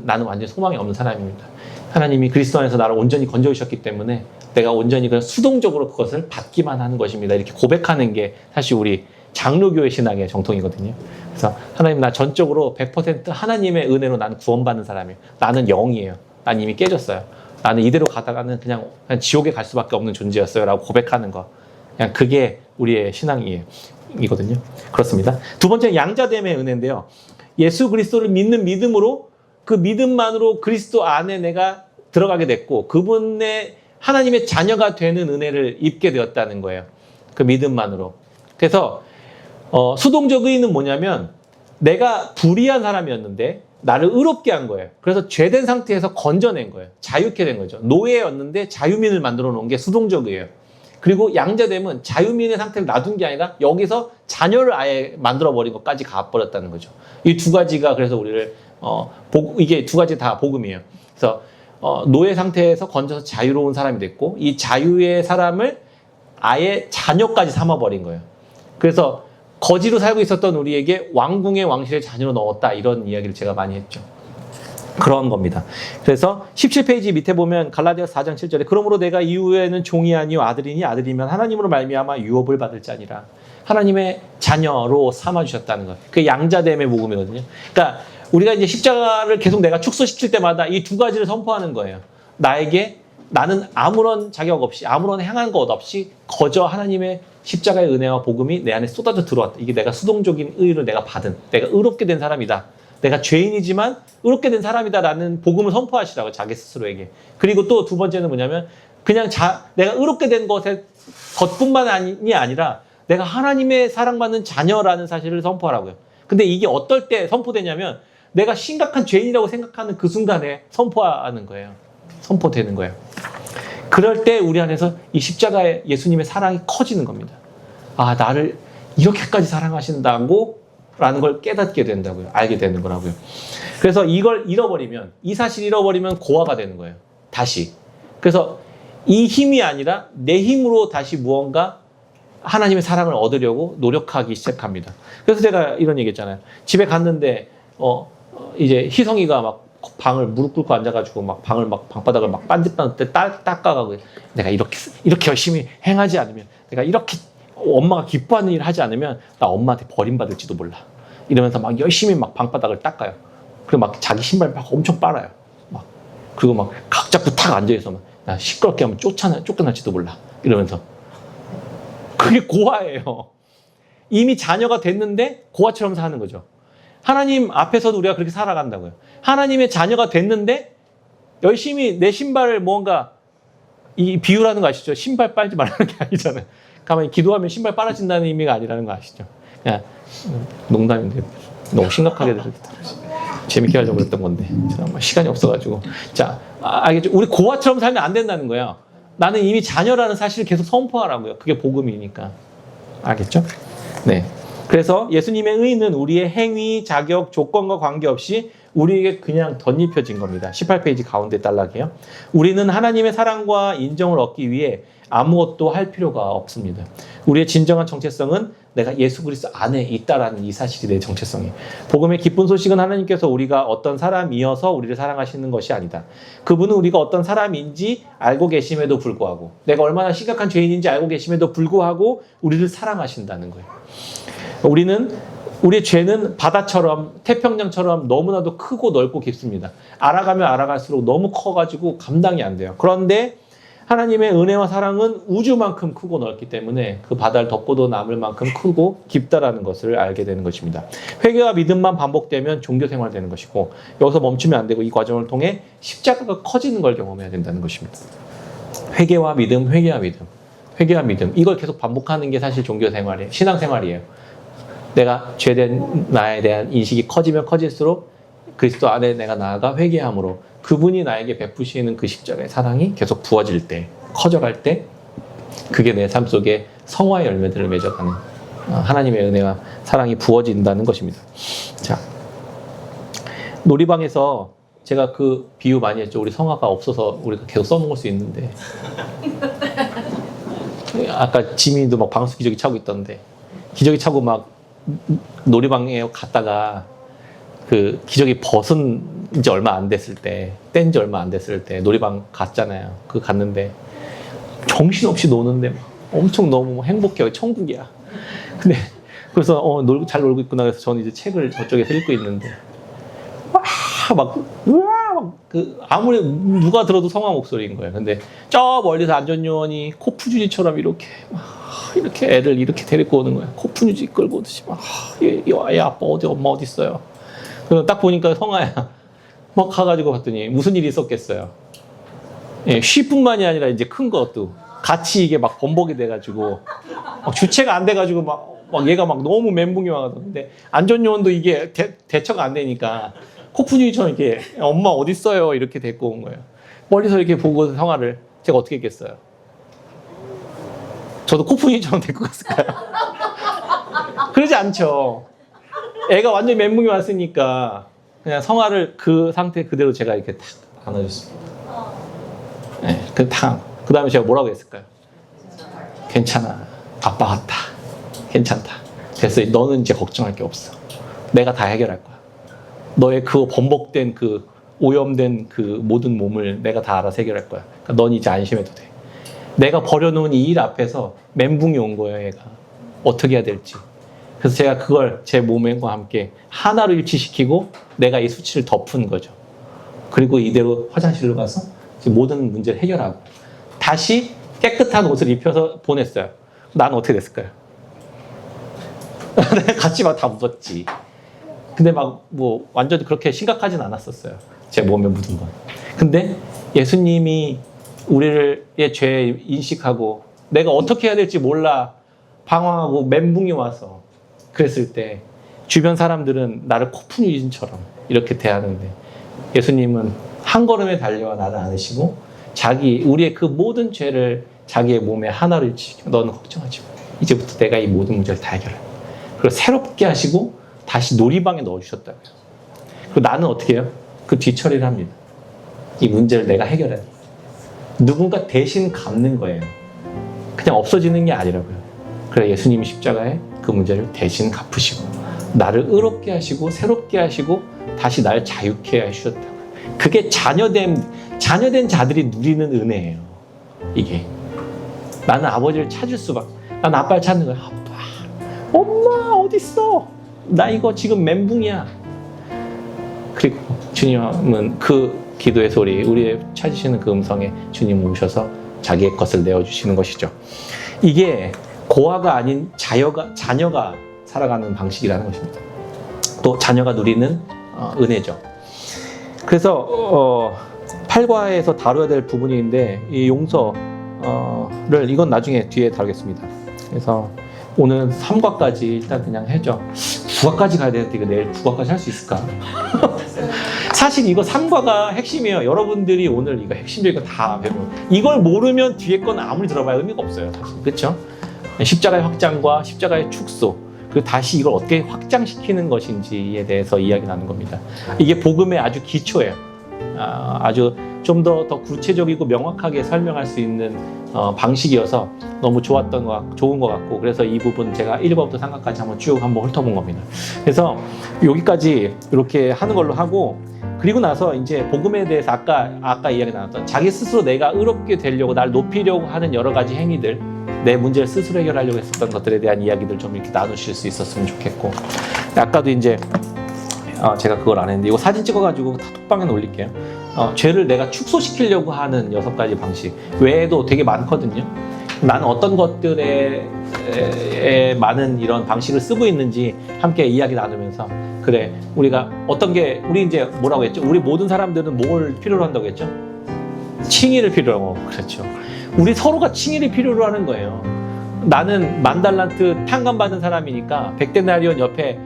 나는 완전히 소망이 없는 사람입니다. 하나님이 그리스도 안에서 나를 온전히 건져주셨기 때문에 내가 온전히 그냥 수동적으로 그것을 받기만 하는 것입니다. 이렇게 고백하는 게 사실 우리 장로교회 신앙의 정통이거든요. 그래서 하나님, 나 전적으로 100% 하나님의 은혜로 나는 구원받는 사람이에요. 나는 영이에요. 난 이미 깨졌어요. 나는 이대로 가다가는 그냥 지옥에 갈 수밖에 없는 존재였어요. 라고 고백하는 거. 그냥 그게 우리의 신앙이거든요. 그렇습니다. 두 번째는 양자됨의 은혜인데요. 예수 그리스도를 믿는 믿음으로 그 믿음만으로 그리스도 안에 내가 들어가게 됐고 그분의 하나님의 자녀가 되는 은혜를 입게 되었다는 거예요. 그 믿음만으로. 그래서 수동적 의의는 뭐냐면 내가 불의한 사람이었는데 나를 의롭게 한 거예요. 그래서 죄된 상태에서 건져낸 거예요. 자유케 된 거죠. 노예였는데 자유민을 만들어 놓은 게 수동적 의예요. 그리고 양자됨은 자유민의 상태를 놔둔 게 아니라 여기서 자녀를 아예 만들어버린 것까지 가버렸다는 거죠. 이 두 가지가 그래서 우리를 이게 두 가지 다 복음이에요. 그래서 노예 상태에서 건져서 자유로운 사람이 됐고 이 자유의 사람을 아예 자녀까지 삼아버린 거예요. 그래서 거지로 살고 있었던 우리에게 왕궁의 왕실의 자녀로 넣었다, 이런 이야기를 제가 많이 했죠. 그런 겁니다. 그래서 17페이지 밑에 보면 갈라디아서 4장 7절에 그러므로 내가 이후에는 종이 아니요 아들이니 아들이면 하나님으로 말미암아 유업을 받을 자니라. 하나님의 자녀로 삼아주셨다는 것. 그게 양자됨의 복음이거든요. 그러니까 우리가 이제 십자가를 계속 내가 축소시킬 때마다 이 두 가지를 선포하는 거예요. 나는 아무런 자격 없이, 아무런 행한 것 없이 거저 하나님의 십자가의 은혜와 복음이 내 안에 쏟아져 들어왔다. 이게 내가 수동적인 의의를 내가 받은, 내가 의롭게 된 사람이다. 내가 죄인이지만 의롭게 된 사람이다라는 복음을 선포하시라고, 자기 스스로에게. 그리고 또 두 번째는 뭐냐면 그냥 내가 의롭게 된 것뿐만이 아니라 내가 하나님의 사랑받는 자녀라는 사실을 선포하라고요. 근데 이게 어떨 때 선포되냐면 내가 심각한 죄인이라고 생각하는 그 순간에 선포하는 거예요. 선포되는 거예요. 그럴 때 우리 안에서 이 십자가의 예수님의 사랑이 커지는 겁니다. 아, 나를 이렇게까지 사랑하신다고 라는 걸 깨닫게 된다고요. 알게 되는 거라고요. 그래서 이걸 잃어버리면, 이 사실을 잃어버리면 고아가 되는 거예요. 다시. 그래서 이 힘이 아니라 내 힘으로 다시 무언가 하나님의 사랑을 얻으려고 노력하기 시작합니다. 그래서 제가 이런 얘기 했잖아요. 집에 갔는데 이제 희성이가 막 방을 무릎 꿇고 앉아가지고 막 방바닥을 막 반듯반듯 닦아가고, 내가 이렇게 열심히 행하지 않으면, 내가 이렇게 엄마가 기뻐하는 일을 하지 않으면 나 엄마한테 버림받을지도 몰라. 이러면서 막 열심히 막 방바닥을 닦아요. 그리고 막 자기 신발 막 엄청 빨아요. 그리고 막 각 잡고 탁 앉아있어. 나 시끄럽게 하면 쫓겨날지도 몰라. 이러면서. 그게 고아예요. 이미 자녀가 됐는데 고아처럼 사는 거죠. 하나님 앞에서도 우리가 그렇게 살아간다고요. 하나님의 자녀가 됐는데 열심히 내 신발을 뭔가, 이 비유라는 거 아시죠? 신발 빨지 말라는 게 아니잖아요. 가만히 기도하면 신발 빨아진다는 의미가 아니라는 거 아시죠? 그냥 농담인데 너무 심각하게 재밌게 하려고 그랬던 건데 시간이 없어가지고. 자, 알겠죠? 우리 고아처럼 살면 안 된다는 거예요. 나는 이미 자녀라는 사실을 계속 선포하라고요. 그게 복음이니까. 알겠죠? 네. 그래서 예수님의 의는 우리의 행위, 자격, 조건과 관계없이 우리에게 그냥 덧입혀진 겁니다. 18페이지 가운데 단락이에요. 우리는 하나님의 사랑과 인정을 얻기 위해 아무것도 할 필요가 없습니다. 우리의 진정한 정체성은 내가 예수 그리스도 안에 있다라는 이 사실이 내 정체성이에요. 복음의 기쁜 소식은 하나님께서 우리가 어떤 사람이어서 우리를 사랑하시는 것이 아니다. 그분은 우리가 어떤 사람인지 알고 계심에도 불구하고, 내가 얼마나 심각한 죄인인지 알고 계심에도 불구하고 우리를 사랑하신다는 거예요. 우리의 죄는 바다처럼, 태평양처럼 너무나도 크고 넓고 깊습니다. 알아가면 알아갈수록 너무 커가지고 감당이 안 돼요. 그런데 하나님의 은혜와 사랑은 우주만큼 크고 넓기 때문에 그 바다를 덮고도 남을 만큼 크고 깊다라는 것을 알게 되는 것입니다. 회개와 믿음만 반복되면 종교생활 되는 것이고, 여기서 멈추면 안 되고 이 과정을 통해 십자가가 커지는 걸 경험해야 된다는 것입니다. 회개와 믿음, 회개와 믿음, 회개와 믿음, 이걸 계속 반복하는 게 사실 종교생활이에요. 신앙생활이에요. 내가 죄된 나에 대한 인식이 커지면 커질수록 그리스도 안에 내가 나아가 회개함으로 그분이 나에게 베푸시는 그 십자가의 사랑이 계속 부어질 때, 커져갈 때, 그게 내 삶 속에 성화의 열매들을 맺어가는 하나님의 은혜와 사랑이 부어진다는 것입니다. 자, 놀이방에서 제가 그 비유 많이 했죠. 우리 성화가 없어서 우리가 계속 써먹을 수 있는데, 아까 지민이도 막 방수 기저귀 차고 있던데, 기저귀 차고 막 놀이방에 갔다가 그 기저귀 벗은 지 얼마 안 됐을 때, 뗀 지 얼마 안 됐을 때 놀이방 갔잖아요. 그 갔는데 정신없이 노는데 막 엄청 너무 행복해요. 천국이야. 근데 그래서 잘 놀고 있구나. 그래서 저는 이제 책을 저쪽에서 읽고 있는데 아무리 누가 들어도 성화 목소리인 거예요. 근데 저 멀리서 안전요원이 코프주지처럼 이렇게 애를 이렇게 데리고 오는 거예요. 코프주지 끌고 오듯이 얘 아빠 엄마 어디 있어요? 그래서 딱 보니까 성화야. 막 가가지고 봤더니 무슨 일이 있었겠어요. 예, 쉬뿐만이 아니라 이제 큰 것도 같이 이게 막 번복이 돼가지고 주체가 안 돼가지고 막 얘가 막 너무 멘붕이 와가지고. 근데 안전요원도 이게 대처가 안 되니까 코프주기처럼 이렇게 엄마 어디 있어요? 이렇게 데리고 온 거예요. 멀리서 이렇게 보고 성화를 제가 어떻게 했겠어요? 저도 코프주기처럼 데리고 갔을까요? 그러지 않죠. 애가 완전히 멘붕이 왔으니까 그냥 성화를 그 상태 그대로 제가 이렇게 탁 안아줬습니다. 네, 그 다음에 제가 뭐라고 했을까요? 괜찮아. 아빠 같다. 괜찮다. 됐어. 너는 이제 걱정할 게 없어. 내가 다 해결할 거야. 너의 그 번복된 그 오염된 그 모든 몸을 내가 다 알아서 해결할 거야. 그러니까 넌 이제 안심해도 돼. 내가 버려놓은 이 일 앞에서 멘붕이 온 거예요, 얘가. 어떻게 해야 될지. 그래서 제가 그걸 제 몸과 함께 하나로 일치시키고 내가 이 수치를 덮은 거죠. 그리고 이대로 화장실로 가서 모든 문제를 해결하고 다시 깨끗한 옷을 입혀서 보냈어요. 나는 어떻게 됐을까요? 같이 막 다 묻었지. 근데 막 완전히 그렇게 심각하진 않았었어요. 제 몸에 묻은 건. 근데 예수님이 우리의 죄 인식하고 내가 어떻게 해야 될지 몰라 방황하고 멘붕이 와서 그랬을 때 주변 사람들은 나를 코푼유진처럼 이렇게 대하는데 예수님은 한 걸음에 달려와 나를 안으시고 우리의 그 모든 죄를 자기의 몸에 하나로 일치시켜. 너는 걱정하지 마. 이제부터 내가 이 모든 문제를 다 해결해. 그리고 새롭게 하시고 다시 놀이방에 넣어주셨다고요. 그리고 나는 어떻게 해요? 그 뒤처리를 합니다. 이 문제를 내가 해결해. 누군가 대신 갚는 거예요. 그냥 없어지는 게 아니라고요. 그래 예수님이 십자가에 그 문제를 대신 갚으시고 나를 의롭게 하시고 새롭게 하시고 다시 날 자유케 하셨다고요. 그게 자녀된 자들이 누리는 은혜예요. 이게 나는 아버지를 찾을 수밖에. 난 아빠를 찾는 거야. 아빠, 엄마 어디 있어? 나 이거 지금 멘붕이야. 그리고 주님은 그 기도의 소리, 우리의 찾으시는 그 음성에 주님 오셔서 자기의 것을 내어주시는 것이죠. 이게 고아가 아닌 자녀가 살아가는 방식이라는 것입니다. 또 자녀가 누리는 은혜죠. 그래서 8과에서 다뤄야 될 부분인데 이 용서를 이건 나중에 뒤에 다루겠습니다. 그래서 오늘 3과까지 일단 그냥 해죠. 9과까지 가야 되는데 이거 내일 9과까지 할 수 있을까? 사실 이거 3과가 핵심이에요. 여러분들이 오늘 이거 핵심적인 거 다 배우고 이걸 모르면 뒤에 건 아무리 들어봐야 의미가 없어요. 사실. 그렇죠? 십자가의 확장과 십자가의 축소 그리고 다시 이걸 어떻게 확장시키는 것인지에 대해서 이야기 나누는 겁니다. 이게 복음의 아주 기초예요. 아주 좀 더 구체적이고 명확하게 설명할 수 있는 방식이어서 너무 좋은 것 같고 그래서 이 부분 제가 1과부터 3과까지 한번 훑어본 겁니다. 그래서 여기까지 이렇게 하는 걸로 하고 그리고 나서 이제 복음에 대해서 아까 이야기 나눴던 자기 스스로 내가 의롭게 되려고 날 높이려고 하는 여러 가지 행위들 내 문제를 스스로 해결하려고 했었던 것들에 대한 이야기들 좀 이렇게 나누실 수 있었으면 좋겠고 아까도 이제 제가 그걸 안 했는데 이거 사진 찍어가지고 톡방에 올릴게요. 죄를 내가 축소시키려고 하는 6가지 방식 외에도 되게 많거든요. 나는 어떤 것들에 많은 이런 방식을 쓰고 있는지 함께 이야기 나누면서 그래 우리가 우리 이제 뭐라고 했죠? 우리 모든 사람들은 뭘 필요로 한다고 했죠? 칭의를 필요로 하고 그렇죠. 우리 서로가 칭의를 필요로 하는 거예요. 나는 10,000달란트 탕감 받은 사람이니까 100데나리온 옆에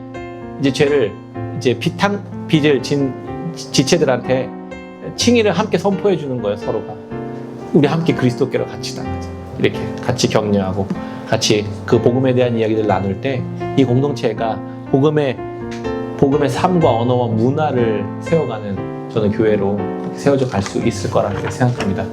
이제 죄를 이제 빚을 진 지체들한테 칭의를 함께 선포해 주는 거예요. 서로가 우리 함께 그리스도께로 같이 나가자. 이렇게 같이 격려하고 같이 그 복음에 대한 이야기를 나눌 때 이 공동체가 복음의 삶과 언어와 문화를 세워가는 저는 교회로 세워져 갈 수 있을 거라고 생각합니다.